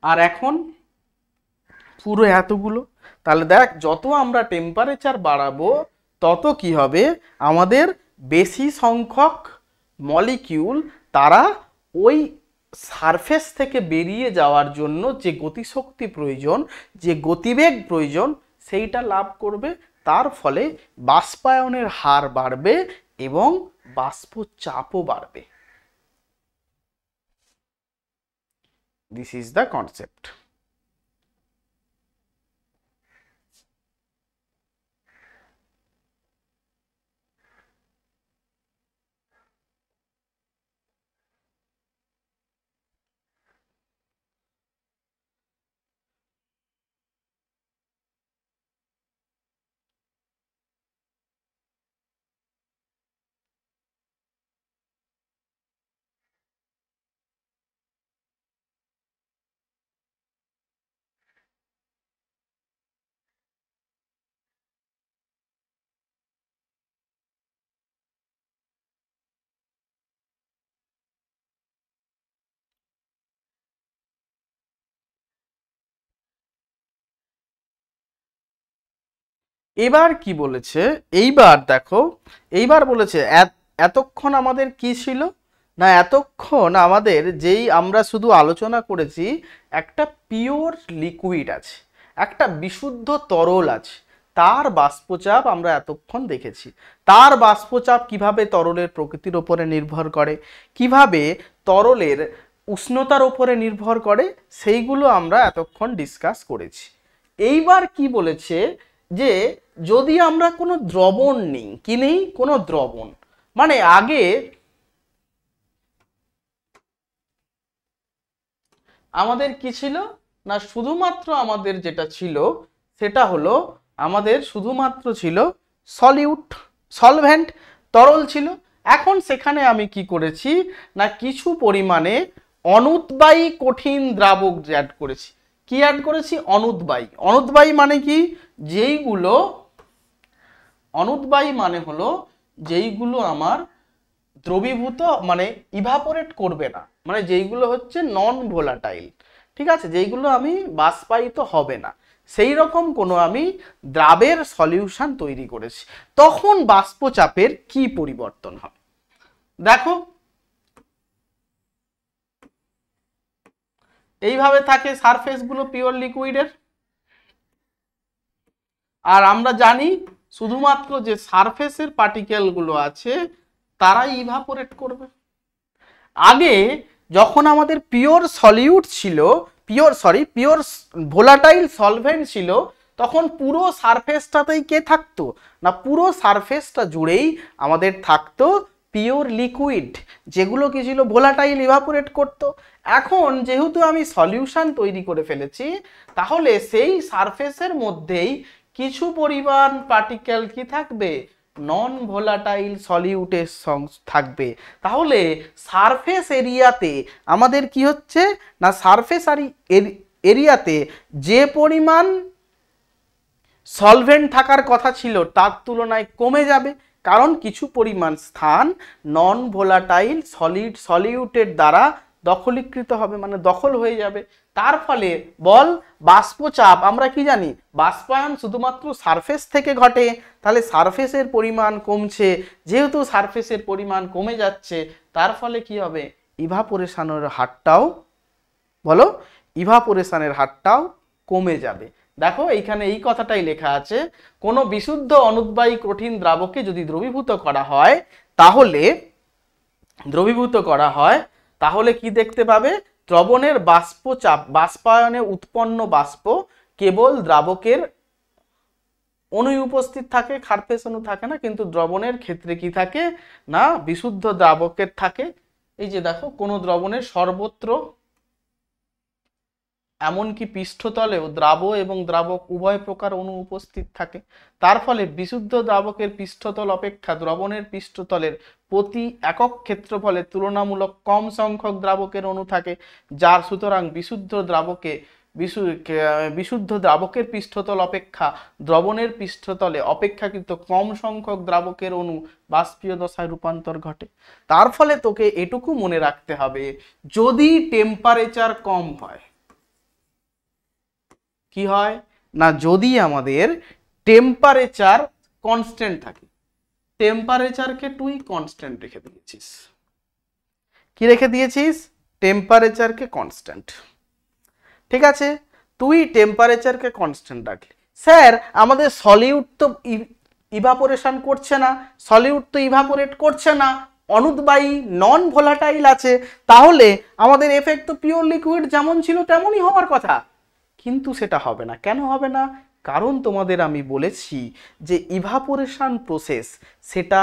S1: আর এখন পুরো এতগুলো। তাহলে দেখ যত আমরা টেম্পারেচার বাড়াবো তত কি হবে, আমাদের বেশি সংখ্যক মলিকিউল তারা ওই সারফেস থেকে বেরিয়ে যাওয়ার জন্য যে গতিশক্তি প্রয়োজন, যে গতিবেগ প্রয়োজন, সেইটা লাভ করবে। তার ফলে বাষ্পায়নের হার বাড়বে এবং বাষ্প চাপও বাড়বে। This is the concept. এবার কি বলেছে, এইবার দেখো, এইবার বলেছে এতক্ষণ আমাদের কি ছিল না, এতক্ষণ আমাদের যেই আমরা শুধু আলোচনা করেছি, একটা পিওর লিকুইড আছে, একটা বিশুদ্ধ তরল আছে, তার বাষ্পচাপ আমরা এতক্ষণ দেখেছি। তার বাষ্পচাপ কিভাবে তরলের প্রকৃতির উপরে নির্ভর করে, কিভাবে তরলের উষ্ণতার উপরে নির্ভর করে, সেইগুলো আমরা এতক্ষণ ডিসকাস করেছি। এইবার কি বলেছে যে যদি আমরা কোনো দ্রবণ নিই, কি নেই, কোনো দ্রবণ, মানে আগে আমাদের কি ছিল না, শুধুমাত্র আমাদের যেটা ছিল সেটা হলো আমাদের শুধুমাত্র ছিল সলিউট, সলভেন্ট, তরল ছিল। এখন সেখানে আমি কি করেছি না, কিছু পরিমাণে অনুদ্বায়ী কঠিন দ্রাবক অ্যাড করেছি। কি অ্যাড করেছি, অনুদ্বায়ী। অনুদ্বায়ী মানে কি, যেইগুলো, অনুদ্বায়ী মানে হলো যেইগুলো আমার দ্রবীভূত মানে ইভাপোরেট করবে না, মানে যেইগুলো হচ্ছে নন ভোলাটাইল। ঠিক আছে, যেইগুলো আমি বাষ্পায়িত হবে না, সেই রকম কোনো আমি দ্রাবের সলিউশন তৈরি করেছি। তখন বাষ্পচাপের কি পরিবর্তন হবে, দেখো এইভাবে থাকে সারফেসগুলো পিওর লিকুইডের। আর আমরা জানি শুধুমাত্র যে সারফেসের পার্টিকেলগুলো আছে তারাই ইভাপোরেট করবে। আগে যখন আমাদের পিওর সলিউট ছিল, পিওর ভোলাটাইল সলভেন্ট ছিল, তখন পুরো সারফেসটাতেই কে থাকতো না, পুরো সারফেসটা জুড়েই আমাদের থাকতো পিওর লিকুইড, যেগুলো কি ছিল ভোলাটাইল ইভাপোরেট করত। এখন যেহেতু আমি সলিউশন তৈরি করে ফেলেছি, তাহলে সেই সারফেসের মধ্যেই কিছু পরিমাণ পার্টিকেল কি থাকবে, নন ভোলাটাইল সলিউটের থাকবে। তাহলে সারফেস এরিয়াতে আমাদের কি হচ্ছে না, সারফেস এরিয়াতে যে পরিমাণ সলভেন্ট থাকার কথা ছিল তার তুলনায় কমে যাবে, কারণ কিছু পরিমাণ স্থান নন ভোলাটাইল সলিউটের দ্বারা দখলীকৃত হবে, মানে দখল হয়ে যাবে। তার ফলে বল বাষ্পচাপ, আমরা কি জানি বাষ্পায়ন শুধুমাত্র সারফেস থেকে ঘটে, তাহলে সারফেসের পরিমাণ কমছে, যেহেতু সারফেসের পরিমাণ কমে যাচ্ছে, তার ফলে কি হবে, ইভাপোরেশনের হারটাও, বলো ইভাপোরেশনের হারটাও কমে যাবে। দেখো এইখানে এই কথাটাই লেখা আছে, কোনো বিশুদ্ধ অনুদ্বায়ী কঠিন দ্রাবকে যদি দ্রবীভূত করা হয় তাহলে কি দেখতে পাবে, দ্রবণের বাষ্পচাপ, বাষ্পায়নে উৎপন্ন বাষ্প কেবল দ্রাবকের অনুপস্থিত থাকে, সারফেস অণু থাকে না, কিন্তু দ্রবণের ক্ষেত্রে কি থাকে না, বিশুদ্ধ দ্রাবকের থাকে। এই যে দেখো কোনো দ্রবণের সর্বত্র এমনকি পৃষ্ঠতলেও দ্রাব এবং দ্রাবক উভয় প্রকার অণু উপস্থিত থাকে। তার ফলে বিশুদ্ধ দ্রাবকের পৃষ্ঠতল অপেক্ষা দ্রবণের পৃষ্ঠতলের প্রতি একক ক্ষেত্রফলে তুলনামূলক কম সংখ্যক দ্রাবকের অণু থাকে, যার সুতরাং বিশুদ্ধ দ্রাবকের পৃষ্ঠতল অপেক্ষা দ্রবণের পৃষ্ঠতলে অপেক্ষাকৃত কম সংখ্যক দ্রাবকের অণু বাষ্পীয় দশায় রূপান্তর ঘটে। তার ফলে তোকে এটুকু মনে রাখতে হবে, যদি টেম্পারেচার কম হয়, কি হয় না, যদি আমাদের টেম্পারেচার কনস্ট্যান্ট থাকে, টেম্পারেচারকে তুই কনস্ট্যান্ট রেখে দিয়েছিস, কি রেখে দিয়েছিস, টেম্পারেচারকে কনস্ট্যান্ট, ঠিক আছে, তুই টেম্পারেচারকে কনস্ট্যান্ট রাখলি। স্যার আমাদের সলিউট তো ইভাপোরেশন করছে না, সলিউট তো ইভাপোরেট করছে না, অনুদ্বায়ী নন ভোলাটাইল আছে, তাহলে আমাদের এফেক্ট তো পিওর লিকুইড যেমন ছিল তেমনই হওয়ার কথা, কিন্তু সেটা হবে না। কেন হবে না, কারণ তোমাদের আমি বলেছি যে ইভাপোরেশন প্রসেস সেটা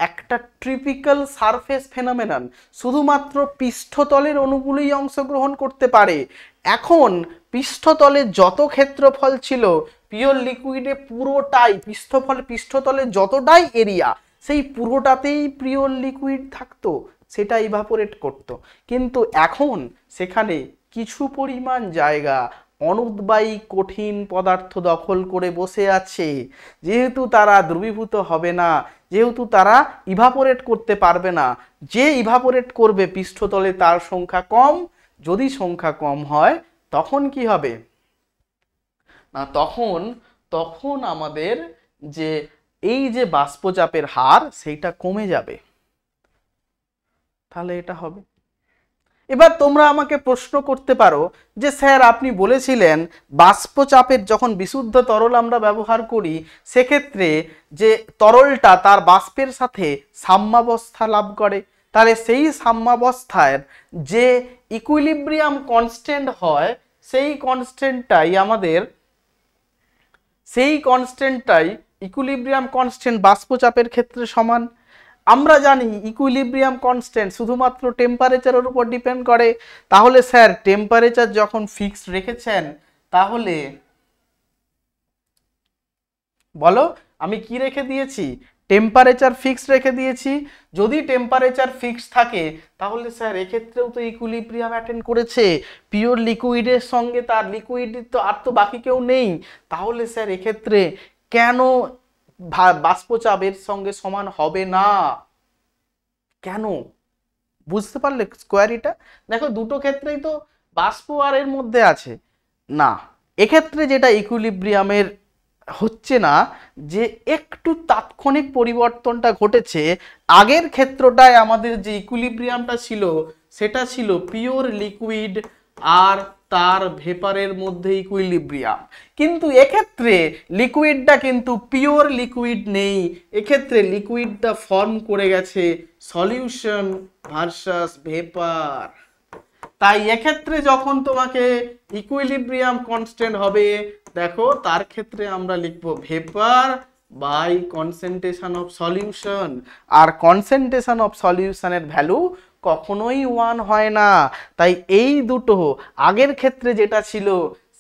S1: একটা ট্রিপিক্যাল সারফেস ফেনোমেনন, শুধুমাত্র পৃষ্ঠতলের অণুগুলোই অংশগ্রহণ করতে পারে। এখন পৃষ্ঠতলে যত ক্ষেত্রফল ছিল পিওর লিকুইডে পুরোটাই পৃষ্ঠতলে যতটাই এরিয়া, সেই পুরোটাতেই পিওর লিকুইড থাকতো, সেটা ইভাপোরেট করতো। কিন্তু এখন সেখানে কিছু পরিমাণ জায়গা অনুদ্বায়ী কঠিন পদার্থ দখল করে বসে আছে, যেহেতু তারা দ্রবীভূত হবে না, যেহেতু তারা ইভাপোরেট করতে পারবে না, যে ইভাপোরেট করবে পৃষ্ঠতলে তার সংখ্যা কম, যদি সংখ্যা কম হয় তখন কি হবে না, তখন আমাদের যে এই যে বাষ্পচাপের হার সেইটা কমে যাবে, তাহলে এটা হবে। এবার তোমরা আমাকে প্রশ্ন করতে পারো যে স্যার আপনি বলেছিলেন বাষ্পচাপের যখন বিশুদ্ধ তরল আমরা ব্যবহার করি, সেক্ষেত্রে যে তরলটা তার বাষ্পের সাথে সাম্যাবস্থা লাভ করে, তাহলে সেই সাম্যাবস্থার যে ইকুইলিব্রিয়াম কনস্ট্যান্ট হয়, সেই কনস্ট্যান্টটাই ইকুইলিব্রিয়াম কনস্ট্যান্ট বাষ্পচাপের ক্ষেত্রে সমান। আমরা জানি ইকুইলিব্রিয়াম কনস্ট্যান্ট শুধুমাত্র টেম্পারেচারের উপর ডিপেন্ড করে, তাহলে স্যার টেম্পারেচার যখন ফিক্সড রেখেছেন, তাহলে বলো আমি কি রেখে দিয়েছি, টেম্পারেচার ফিক্সড রেখে দিয়েছি। যদি টেম্পারেচার ফিক্সড থাকে তাহলে স্যার এক্ষেত্রেও তো ইকুইলিব্রিয়াম অ্যাটেন্ড করেছে পিওর লিকুইডের সঙ্গে, তার লিকুইড তো আর তো বাকি কেউ নেই, তাহলে স্যার এক্ষেত্রে কেন বাষ্পচাপের সঙ্গে সমান হবে না, কেন, বুঝতে পারলে স্কোয়ারিটা? দেখো দুটো ক্ষেত্রেই তো বাষ্প আর এর মধ্যে আছে না, এক্ষেত্রে যেটা ইকুইলিব্রিয়ামের হচ্ছে না, যে একটু তাৎক্ষণিক পরিবর্তনটা ঘটেছে, আগের ক্ষেত্রটায় আমাদের যে ইকুইলিব্রিয়ামটা ছিল সেটা ছিল পিওর লিকুইড আর তার ভেপারের মধ্যে ইকুইলিব্রিয়াম। কিন্তু এক্ষেত্রে লিকুইডটা কিন্তু পিওর লিকুইড নেই, এক্ষেত্রে লিকুইডটা ফর্ম করে গেছে সলিউশন ভার্সাস ভেপার। তাই এক্ষেত্রে যখন তোমাকে ইকুইলিব্রিয়াম কনস্ট্যান্ট হবে, দেখো তার ক্ষেত্রে আমরা লিখব vapour by concentration of solution. আর কনসেন্ট্রেশন অফ সলিউশনের ভ্যালু কখনোই 1 হয় না। তাই এই দুটো আগের ক্ষেত্রে যেটা ছিল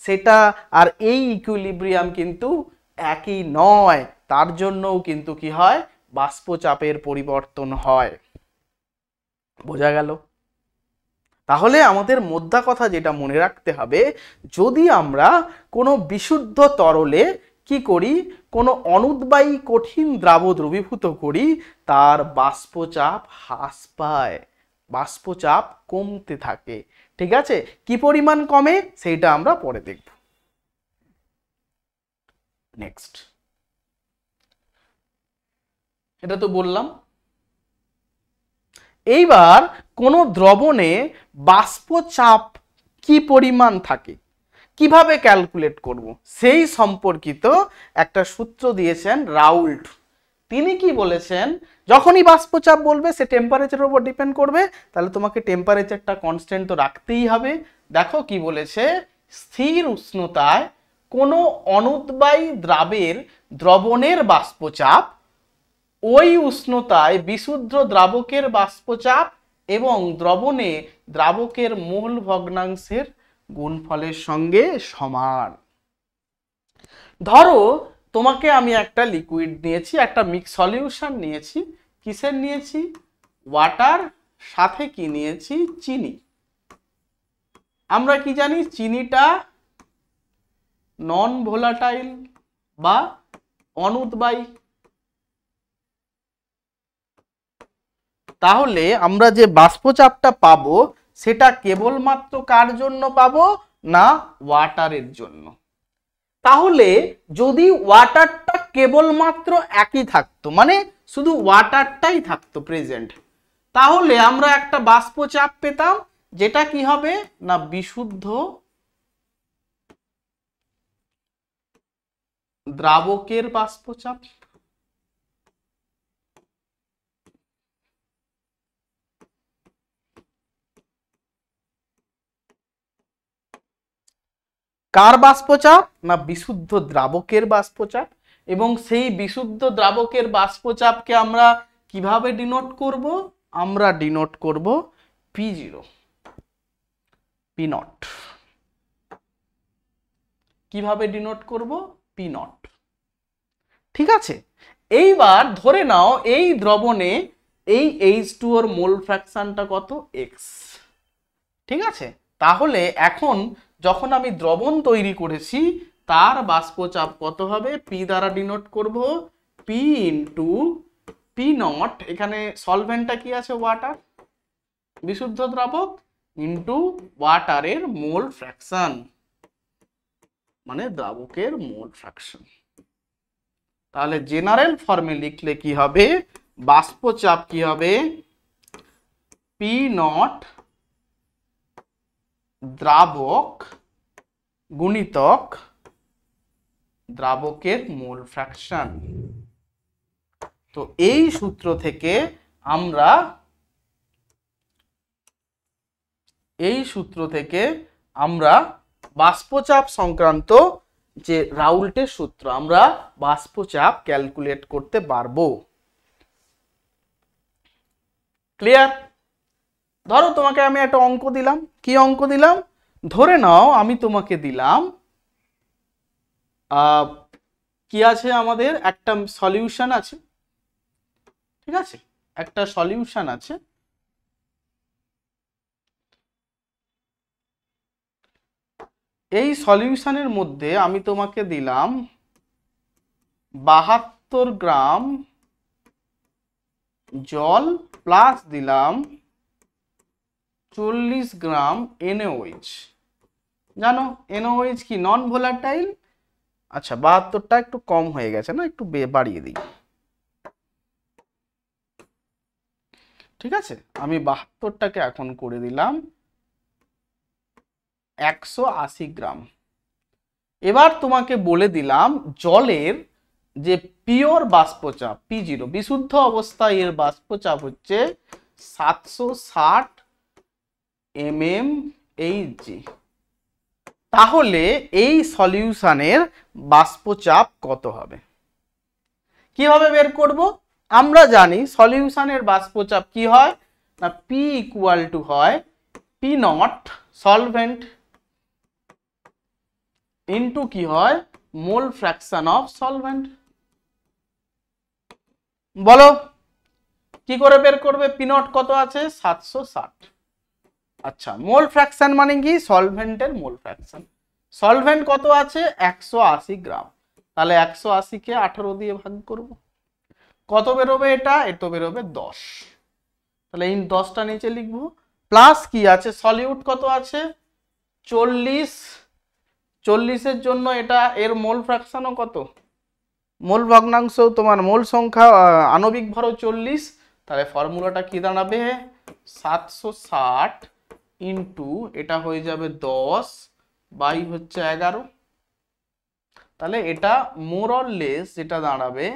S1: সেটা আর এই ইকুইলিব্রিয়াম কিন্তু একই নয়, তার জন্যও কিন্তু কি হয়, বাষ্পচাপের পরিবর্তন হয়। বোঝা গেল? তাহলে আমাদের মোদ্দা কথা যেটা মনে রাখতে হবে, যদি আমরা কোনো বিশুদ্ধ তরলে কি করি, কোনো অনুদ্বায়ী কঠিন দ্রাব দ্রবীভূত করি, তার বাষ্পচাপ হ্রাস পায়, বাষ্পচাপ কমতে থাকে। ঠিক আছে, কি পরিমাণ কমে সেইটা আমরা পরে দেখব। নেক্সট, এটা তো বললাম। এইবার কোনো দ্রবণে বাষ্পচাপ কি পরিমাণ থাকে, কিভাবে ক্যালকুলেট করব, সেই সম্পর্কিত একটা সূত্র দিয়েছেন রাউল্ট। তিনি কি বলেছেন, যখনই বাষ্পচাপ বলবে সে টেম্পারেচারের উপর ডিপেন্ড করবে, তাহলে তোমাকে টেম্পারেচারটা কনস্ট্যান্ট তো রাখতেই হবে। দেখো কি বলেছে, স্থির উষ্ণতায় কোনো অনুদ্বায়ী দ্রবণের বাষ্পচাপ ওই উষ্ণতায় বিশুদ্ধ দ্রাবকের বাষ্পচাপ এবং দ্রবণে দ্রাবকের মোল ভগ্নাংশের গুণফলের সঙ্গে সমান। ধরো তোমাকে আমি একটা লিকুইড নিয়েছি, একটা মিক্স সলিউশন নিয়েছি। কিসের নিয়েছি? ওয়াটার, সাথে কি নিয়েছি? চিনি। আমরা কি জানি, চিনিটা নন ভোলাটাইল বা অনুদ্বায়ী। তাহলে আমরা যে বাষ্পচাপটা পাবো সেটা কেবলমাত্র কার জন্য পাবো না, ওয়াটারের জন্য। তাহলে যদি ওয়াটারটা কেবলমাত্র একই থাকতো, মানে শুধু ওয়াটারটাই থাকতো প্রেজেন্ট, তাহলে আমরা একটা বাষ্পচাপ পেতাম যেটা কি হবে না, বিশুদ্ধ দ্রাবকের বাষ্পচাপ। কার বাষ্পচাপ না, বিশুদ্ধ দ্রাবকের বাষ্পচাপ। এবং সেই বিশুদ্ধ দ্রাবকের বাষ্পচাপকে আমরা কিভাবে ডিনোট করব, আমরা ডিনোট করব P0, P0। কিভাবে ডিনোট করব, P0। ঠিক আছে, এইবার ধরে নাও এই দ্রবণে এই H2O এর মোল ফ্র্যাকশনটা কত, X। ঠিক আছে, তাহলে এখন যখন আমি দ্রবণ তৈরি করেছি তার বাষ্পচাপ কত হবে, P দ্বারা ডিনোট করব, P ইন্টু P0। এখানে সলভেন্টটা কি আছে, ওয়াটার, বিশুদ্ধ দ্রাবক, ইন্টু ওয়াটারের মোল ফ্র্যাকশন, মানে দ্রাবকের মোল ফ্র্যাকশন। তাহলে জেনারেল ফর্মে লিখলে কি হবে, বাষ্পচাপ কি হবে, P0 দ্রাবক গুণিতক দ্রাবকের মোল ফ্র্যাকশন। তো এই সূত্র থেকে আমরা বাষ্পচাপ সংক্রান্ত যে রাউল্টের সূত্র, আমরা বাষ্পচাপ ক্যালকুলেট করতে পারবো। ক্লিয়ার? ধরো তোমাকে আমি একটা অঙ্ক দিলাম। কি অঙ্ক দিলাম? ধরে নাও আমি তোমাকে দিলাম কি আছে, আমাদের একটা সলিউশন আছে। ঠিক আছে, একটা সলিউশন আছে। এই সলিউশনের মধ্যে আমি তোমাকে দিলাম 72 গ্রাম জল প্লাস দিলাম 40 গ্রাম NaOH। জানো NaOH কি, নন ভোলাটাইল। আচ্ছা, 72টা একটু কম হয়ে গেছে না, একটু বাড়িয়ে দিই। ঠিক আছে, আমি 72টাকে এখন করে দিলাম 180 গ্রাম। এবার তোমাকে বলে দিলাম জলের যে পিওর বাষ্পচাপ P0 বিশুদ্ধ অবস্থায় এর বাষ্পচাপ হচ্ছে 760 mmHg। তাহলে এই সলিউশনের বাষ্পচাপ কত হবে? কিভাবে বের করব? আমরা জানি সলিউশনের বাষ্পচাপ কি হয় না P ইকুয়াল টু হয় P নট সলভেন্ট ইনটু কি হয় মোল ফ্র্যাকশন অফ সলভেন্ট। বলো কি করে বের করবে? P নট কত আছে? 760। আচ্ছা, মোল ফ্র্যাকশন মানে কি? সলভেন্টের মোল ফ্র্যাকশন। সলভেন্ট কত আছে? 180 গ্রাম। তাহলে 180 কে 18 দিয়ে ভাগ করব। কত বেরোবে? এটা বেরোবে 10। তাহলে এই 10টা নিচে লিখবো। প্লাস কি আছে? সলিউট কত আছে? 40। 40-এর জন্য এটা এর মোল ফ্র্যাকশনও কত? মোল ভগ্নাংশ তোমার মোল সংখ্যা আণবিক ভরও 40। তাহলে ফর্মুলাটা কি দাঁড়াবে? 760 ইন্টু এটা হয়ে যাবে 10 বাই হচ্ছে 11। তাহলে এটা মোর অর লেস যেটা দাঁড়াবে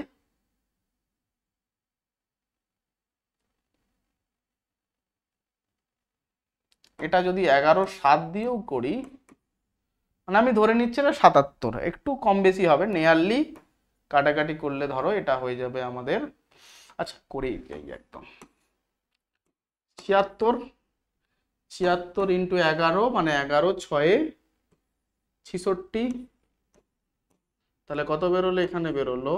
S1: এটা যদি 11/7 দিয়েও করি, মানে আমি ধরে নিচ্ছি না 77, একটু কম বেশি হবে, নিয়ারলি কাটাকাটি করলে ধরো এটা হয়ে যাবে আমাদের, আচ্ছা করি একদম 76। 76 ইন্টু 11 মানে 11×6 66। তাহলে কত বেরোলো? এখানে বেরোলো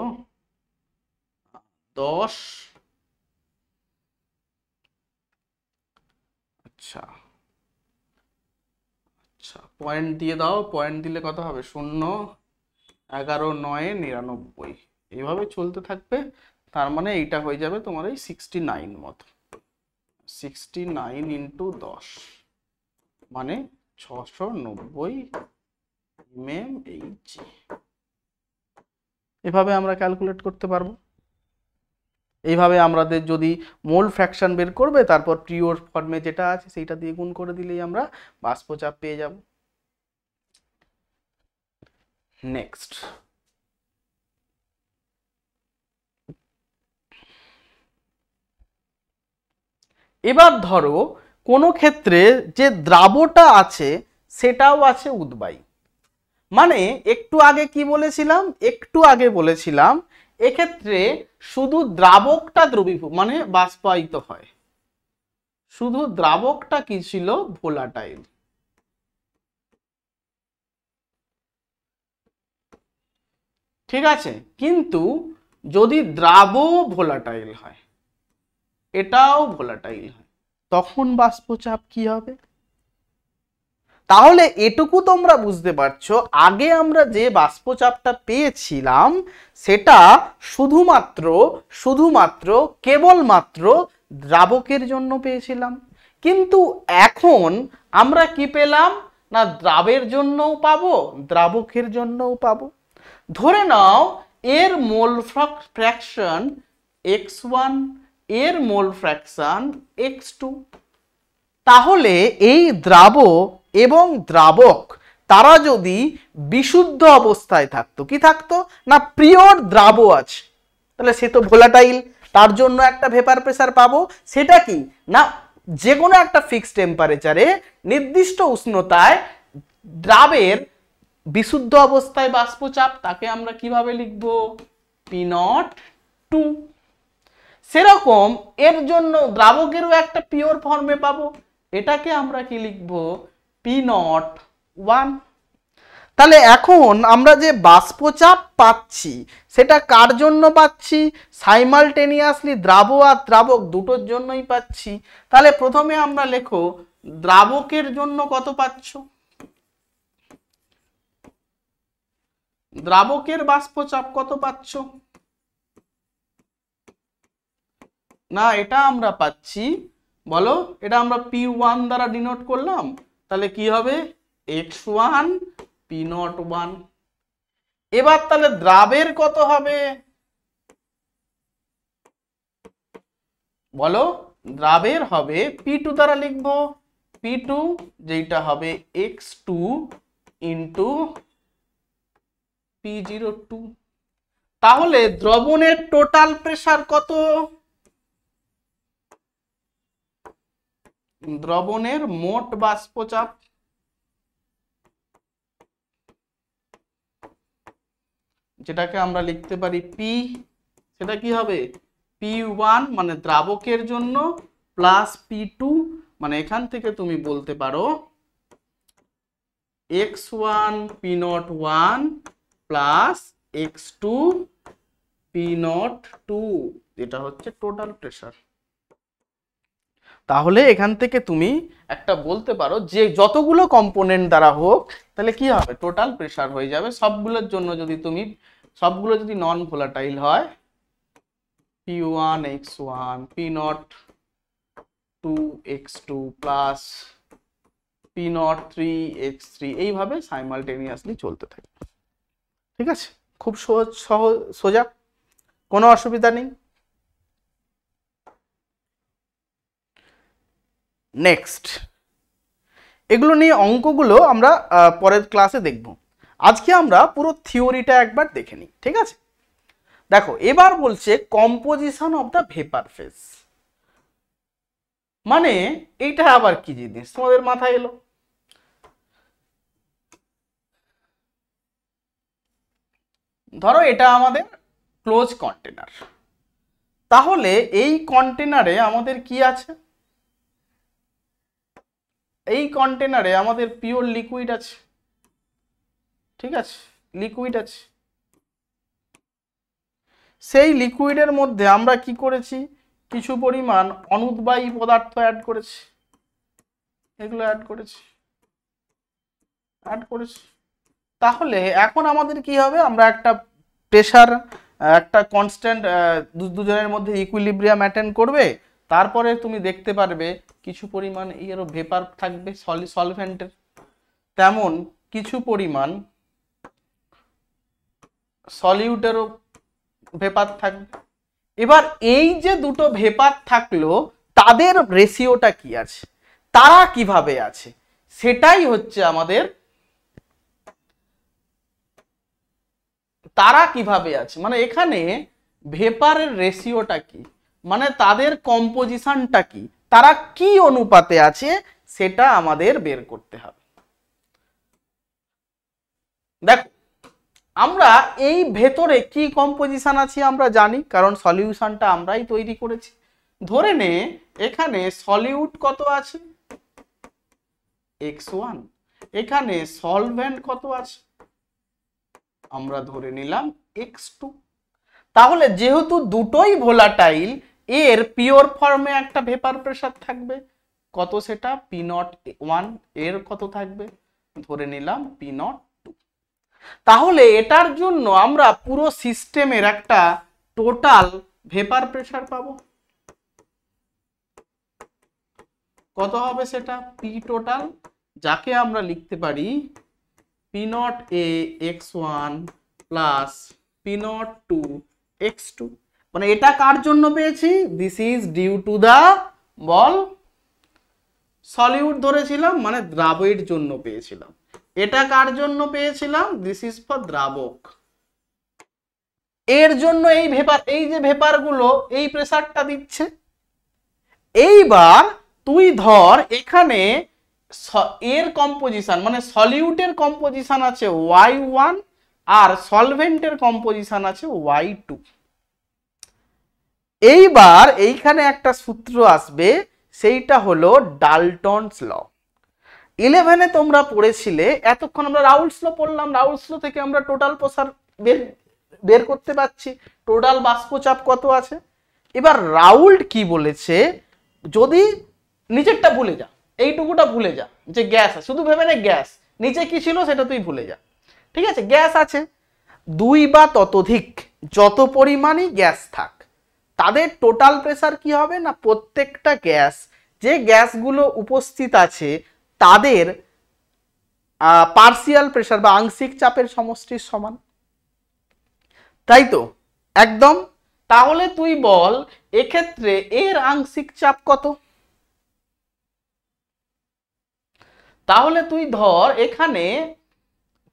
S1: 10। আচ্ছা আচ্ছা, পয়েন্ট দিয়ে দাও। পয়েন্ট দিলে কত হবে? 0, 11, 9, 99। এইভাবে চলতে থাকবে। তার মানে এইটা হয়ে যাবে তোমার এই 69 মতো। 69 ইন্টু 10 মানে 690 mmHg। এভাবে আমরা ক্যালকুলেট করতে পারবো। এইভাবে আমাদের যদি মোল ফ্র্যাকশন বের করবে, তারপর পিওর ফর্মে যেটা আছে সেইটা দিয়ে গুণ করে দিলেই আমরা বাষ্পচাপ পেয়ে যাব। নেক্সট, এবার ধরো কোনো ক্ষেত্রে যে দ্রাবটা আছে সেটাও আছে উদ্বায়ী। মানে একটু আগে কি বলেছিলাম? একটু আগে বলেছিলাম এক্ষেত্রে শুধু দ্রাবকটা দ্রবীভূত মানে বাষ্পায়িত হয়, শুধু দ্রাবকটা কি ছিল? ভোলাটাইল। ঠিক আছে, কিন্তু যদি দ্রাব ভোলাটাইল হয়, এটাও ভোলাটাইল হয়, তখন বাষ্পচাপ কি হবে? তাহলে এটুকু তোমরা বুঝতে পারছো, আগে আমরা যে বাষ্পচাপটা পেয়েছিলাম সেটা শুধুমাত্র কেবলমাত্র দ্রাবকের জন্য পেয়েছিলাম, কিন্তু এখন আমরা কি পেলাম না দ্রাবের জন্যও পাবো, দ্রাবকের জন্যও পাবো। ধরে নাও এর মোল ফ্র্যাকশন x1, এর মোল ফ্র্যাকশন x2। তাহলে এই দ্রাব এবং দ্রাবক তারা যদি বিশুদ্ধ অবস্থায় থাকতো, কি থাকতো না পিওর দ্রাব আছে, তাহলে সে তো ভোলাটাইল, তার জন্য একটা ভেপার প্রেসার পাবো। সেটা কি না যে কোনো একটা ফিক্সড টেম্পারেচারে নির্দিষ্ট উষ্ণতায় দ্রাবের বিশুদ্ধ অবস্থায় বাষ্পচাপ, তাকে আমরা কিভাবে লিখবো? P02। সেরকম এর জন্য দ্রাবকেরও একটা পিওর ফর্মে পাবো, এটাকে আমরা কি লিখবো? P01। তাহলে এখন আমরা যে বাষ্পচাপ পাচ্ছি সেটা কার জন্য পাচ্ছি? সাইমালটেনিয়াসলি দ্রাব আর দ্রাবক দুটোর জন্যই পাচ্ছি। তাহলে প্রথমে আমরা লেখো দ্রাবকের জন্য কত পাচ্ছ? দ্রাবকের বাষ্পচাপ কত পাচ্ছ? না এটা আমরা পাচ্ছি, বলো এটা আমরা P1 দ্বারা ডিনোট করলাম, তাহলে কি হবে? x1 P01। এবার তাহলে দ্রাবের কত হবে? বলো দ্রাবের হবে P2 দ্বারা লিখবো P2 যেটা হবে x2 ইন্টু P02। তাহলে দ্রবণের টোটাল প্রেসার কত? দ্রবণের মোট বাষ্পচাপ যেটাকে আমরা লিখতে পারি P, সেটা কি হবে P1 মানে দ্রাবকের জন্য প্লাস P2 মানে এখান থেকে তুমি বলতে পারো x1 P01 plus x2 P02 যেটা হচ্ছে টোটাল প্রেসার। তাহলে এখান থেকে তুমি একটা বলতে পারো যে যতগুলো কম্পোনেন্ট দ্বারা হোক তাহলে কি হবে টোটাল প্রেসার হয়ে যাবে। সবগুলোর জন্য যদি তুমি সবগুলো যদি নন ভোলাটাইল হয় P1 x1 P0 2x2 plus P0 3x3 এইভাবে সাইমালটেনিয়াসলি চলতে থাকে। ঠিক আছে, খুব সহজ সোজা, কোনো অসুবিধা নেই। নেক্সট, এগুলো নিয়ে অঙ্কগুলো আমরা পরের ক্লাসে দেখব। আজকে আমরা পুরো থিওরিটা একবার দেখে নিই। ঠিক আছে, দেখো এবার বলছে composition of the vapour phase. মানে এইটা আবার কি জিনিস তোমাদের মাথায় এলো? ধরো এটা আমাদের ক্লোজ কন্টেনার, তাহলে এই কন্টেনারে আমাদের কি আছে? এই কন্টেনারে আমাদের পিওর লিকুইড আছে। ঠিক আছে, লিকুইড আছে। সেই লিকুইডের মধ্যে আমরা কি করেছি? কিছু পরিমাণ অনুদ্বায়ী পদার্থ অ্যাড করেছি। এগুলো অ্যাড করেছি। তাহলে এখন আমাদের কি হবে? আমরা একটা প্রেসার, একটা কনস্ট্যান্ট, দুজনের মধ্যে ইকুইলিব্রিয়াম মেইনটেইন করবে। তারপরে তুমি দেখতে পারবে কিছু পরিমাণ এরও ভেপার থাকবে সলভেন্টের, তেমন কিছু পরিমাণ সলিউটেরও ভেপার থাকবে। এবার এই যে দুটো ভেপার থাকলো তাদের রেশিওটা কি আছে, তারা কিভাবে আছে, সেটাই হচ্ছে আমাদের তারা কিভাবে আছে মানে এখানে ভেপারের রেশিওটা কি, মানে তাদের কম্পোজিশনটা কি, তারা কি অনুপাতে আছে সেটা আমাদের বের করতে হবে। দেখো আমরা এই ভেতরে কি কম্পোজিশন আছে আমরা জানি, কারণ সলিউশনটা আমরাই তৈরি করেছি। ধরে নে এখানে সলিউট কত আছে x1, এখানে সলভেন্ট কত আছে আমরা ধরে নিলাম x2। তাহলে যেহেতু দুটোই ভোলাটাইল, এর পিওর ফর্মে একটা ভেপার প্রেসার থাকবে কত, সেটা P01, এর কত থাকবে ধরে নিলাম P02। তাহলে এটার জন্য আমরা পুরো সিস্টেমের একটা টোটাল ভেপার প্রেসার পাবো। কত হবে সেটা? P টোটাল, যাকে আমরা লিখতে পারি P0A x1 plus P02 x2। মানে এটা কার জন্য পেয়েছি? This is due to the বল সলিউট ধরেছিলাম, মানে দ্রাবকের জন্য পেয়েছিলাম। এটা কার জন্য পেয়েছিলাম? দিস ইজ ফর দ্রাবক। এর জন্য এই ভেপার, এই যে ভেপারগুলো এই প্রেসারটা দিচ্ছে। এইবার তুই ধর এখানে এর কম্পোজিশন মানে সলিউটের কম্পোজিশন আছে y1 আর সলভেন্টের কম্পোজিশন আছে y2। এইবার এইখানে একটা সূত্র আসবে, সেইটা হলো ডাল্টনস ল। 11-এ তোমরা পড়েছিলে, এতক্ষণ আমরা রাউলস ল পড়লাম। রাউলস ল থেকে আমরা টোটাল প্রেসার বের করতে পারছি, টোটাল বাষ্পচাপ কত আছে। এবার রাউল্ট কি বলেছে, যদি নিচেরটা ভুলে যা, এইটুকুটা ভুলে যা যে গ্যাস আছে, শুধু ভেবে নে গ্যাস, নিচে কি ছিল সেটা তুই ভুলে যা। ঠিক আছে, গ্যাস আছে, দুই বা ততোধিক যত পরিমাণই গ্যাস থাক তাদের টোটাল প্রেসার কি হবে না, প্রত্যেকটা গ্যাস, যে গ্যাসগুলো উপস্থিত আছে তাদের পার্সিয়াল প্রেসার বা আংশিক চাপের সমষ্টির সমান। তাই তো? একদম। তাহলে তুই বল এক্ষেত্রে এর আংশিক চাপ কত? তাহলে তুই ধর এখানে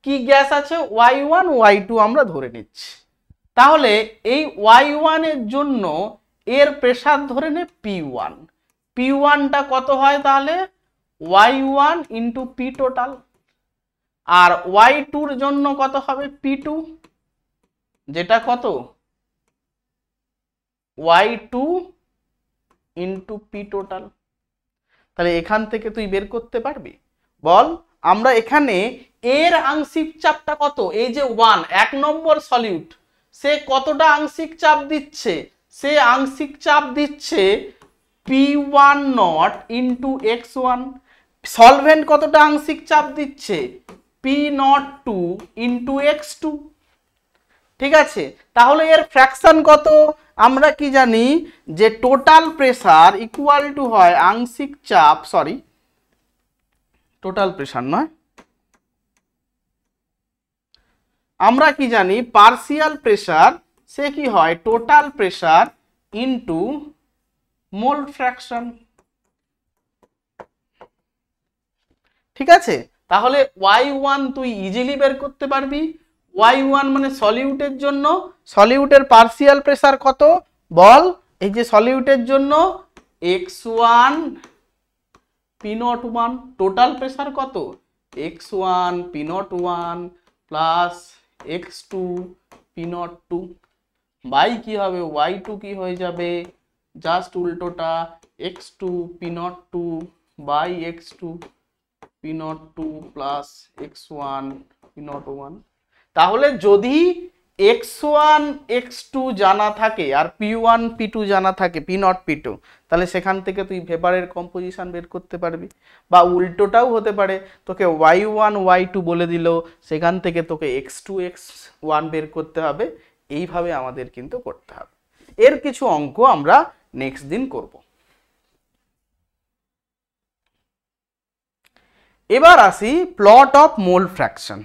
S1: কি গ্যাস আছে Y1 Y2 আমরা ধরে নিচ্ছি। তাহলে এই Y1 এর জন্য এর প্রেসার ধরে নে P1। P1টা কত হয় তাহলে Y1 ইন্টু P টোটাল, আর Y2 এর জন্য কত হবে P2, যেটা কত Y2 ইন্টু P টোটাল। তাহলে এখান থেকে তুই বের করতে পারবি? বল, আমরা এখানে এর আংশিক চাপটা কত, এই যে 1 এক নম্বর সলিউট, সে কতটা আংশিক চাপ দিচ্ছে? সে আংশিক চাপ দিচ্ছে P1 not into x1। Solvent কতটা আংশিক চাপ দিচ্ছে? P02 into x2। ঠিক আছে, তাহলে এর ফ্র্যাকশন কত? আমরা কি জানি যে টোটাল প্রেসার ইকুয়াল টু হয় আংশিক চাপ, সরি টোটাল প্রেসার নয়, আমরা কি জানি পার্সিয়াল প্রেসার সে কি হয় টোটাল প্রেসার ইনটু মোল ফ্র্যাকশন। ঠিক আছে, তাহলে Y1 তুই ইজিলি বের করতে পারবি। Y1 মানে সলিউটের জন্য, সলিউটের পার্সিয়াল প্রেসার কত বল? এই যে সলিউটের জন্য x1 P01, টোটাল প্রেসার কত x1 P01 plus x2 P02 by কি হবে Y2 কি হয়ে যাবে জাস্ট উল্টোটা x2 P02 by x2 P02 plus x1 P01। তাহলে যদি x1 x2 জানা থাকে আর P1 P2 জানা থাকে P0 P2, তাহলে সেখান থেকে তুই ভেপারের কম্পোজিশন বের করতে পারবি। বা উল্টোটাও হতে পারে, তোকে Y1 Y2 বলে দিল, সেখান থেকে তোকে x2 x1 বের করতে হবে। এইভাবে আমাদের কিন্তু করতে হবে। এর কিছু অঙ্ক আমরা নেক্সট দিন করব। এবার আসি প্লট অফ মোল ফ্র্যাকশন।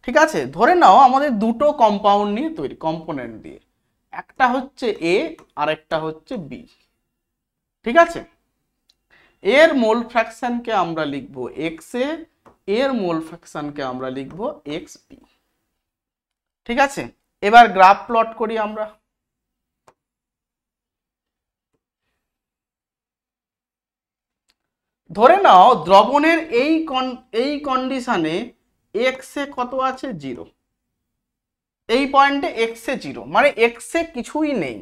S1: ঠিক আছে, ধরে নাও আমাদের দুটো কম্পাউন্ড নিয়ে তৈরি, কম্পোনেন্ট দিয়ে, একটা হচ্ছে এ আর একটা হচ্ছে বি। ঠিক আছে, এর মোল ফ্র্যাকশনকে আমরা লিখব এক্স এ, এর মোল ফ্র্যাকশনকে আমরা লিখব এক্স বি। ঠিক আছে, এবার গ্রাফ প্লট করি আমরা। ধরে নাও দ্রবণের এই কন্ডিশনে এক্স এ কত আছে 0, এই পয়েন্টে এক্স এ 0 মানে এক্স এ কিছুই নেই,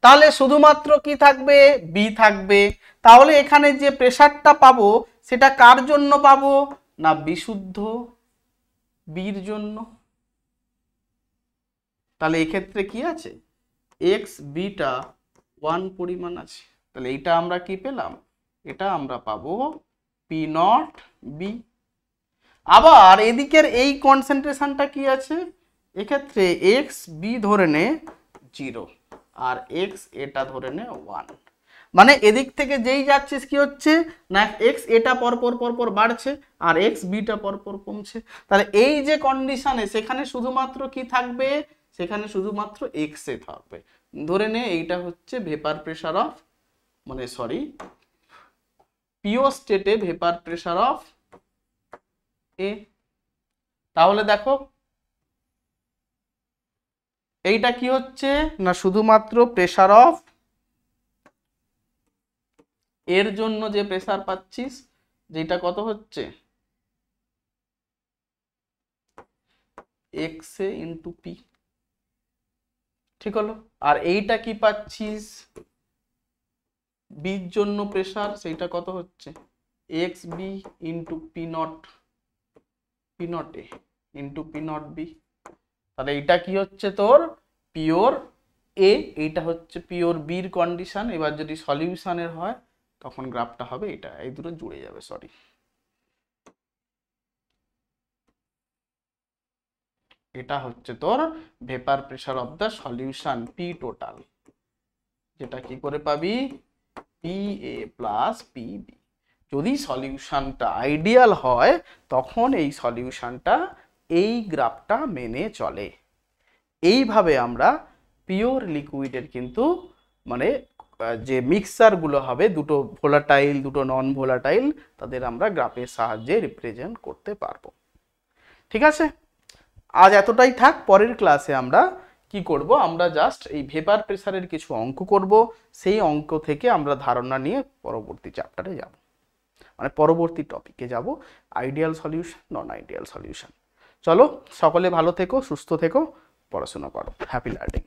S1: তাহলে শুধুমাত্র কি থাকবে বি থাকবে। তাহলে এখানে যে প্রেসারটা পাবো সেটা কার জন্য পাবো না বিশুদ্ধ বির জন্য। তাহলে এক্ষেত্রে কি আছে এক্স বিটা 1 পরিমাণ আছে, তাহলে এইটা আমরা কি পেলাম, এটা আমরা পাবো P0 বি। আবার এদিকের এই কনসেন্ট্রেশনটা কি আছে, এক্ষেত্রে এক্স বি ধরে নে 0 আর এক্স এটা ধরে নে 1, মানে এদিক থেকে যেই যাচ্ছিস কি হচ্ছে না এক্স এটা পরপর পরপর বাড়ছে আর এক্স বিটা পরপর কমছে। তাহলে এই যে কন্ডিশনে সেখানে শুধুমাত্র কি থাকবে, সেখানে শুধুমাত্র এক্স এ থাকবে। ধরে নে এইটা হচ্ছে ভেপার প্রেসার অফ, মানে সরি পিওর স্টেটে ভেপার প্রেসার অফ এ। তাহলে দেখো এইটা কি হচ্ছে না শুধুমাত্র প্রেসার অফ এর জন্য যে প্রেসার পাচ্ছিস যেটা কত হচ্ছে এক্স এ ইন্টু পি। ঠিক হলো, আর এইটা কি পাচ্ছিস বির জন্য প্রেসার, সেইটা কত হচ্ছে এক্স বি ইন্টু P0 এ ইন্টু P0 বি। তাহলে এইটা কি হচ্ছে তোর পিওর এ, এইটা হচ্ছে পিওর বির কন্ডিশন। এবার যদি সলিউশনের হয় তখন গ্রাফটা হবে এটা, এই দুটো জুড়ে যাবে, সরি এটা হচ্ছে তোর vapour pressure of the solution P total, যেটা কি করে পাবি P A plus P B. যদি সলিউশনটা আইডিয়াল হয় তখন এই সলিউশনটা এই গ্রাফটা মেনে চলে। এইভাবে আমরা পিওর লিকুইডের কিন্তু মানে যে মিক্সচারগুলো হবে, দুটো ভোলাটাইল দুটো নন ভোলাটাইল, তাদের আমরা গ্রাফের সাহায্যে রিপ্রেজেন্ট করতে পারবো। ঠিক আছে, আজ এতটাই থাক। পরের ক্লাসে আমরা কি করব, আমরা জাস্ট এই ভেপার প্রেসারের কিছু অঙ্ক করব, সেই অঙ্ক থেকে আমরা ধারণা নিয়ে পরবর্তী চ্যাপ্টারে যাব, মানে পরবর্তী টপিকে যাব, আইডিয়াল সলিউশন নন আইডিয়াল সলিউশন। চলো, সকলে ভালো থেকো, সুস্থ থেকো, পড়াশোনা করো। Happy learning.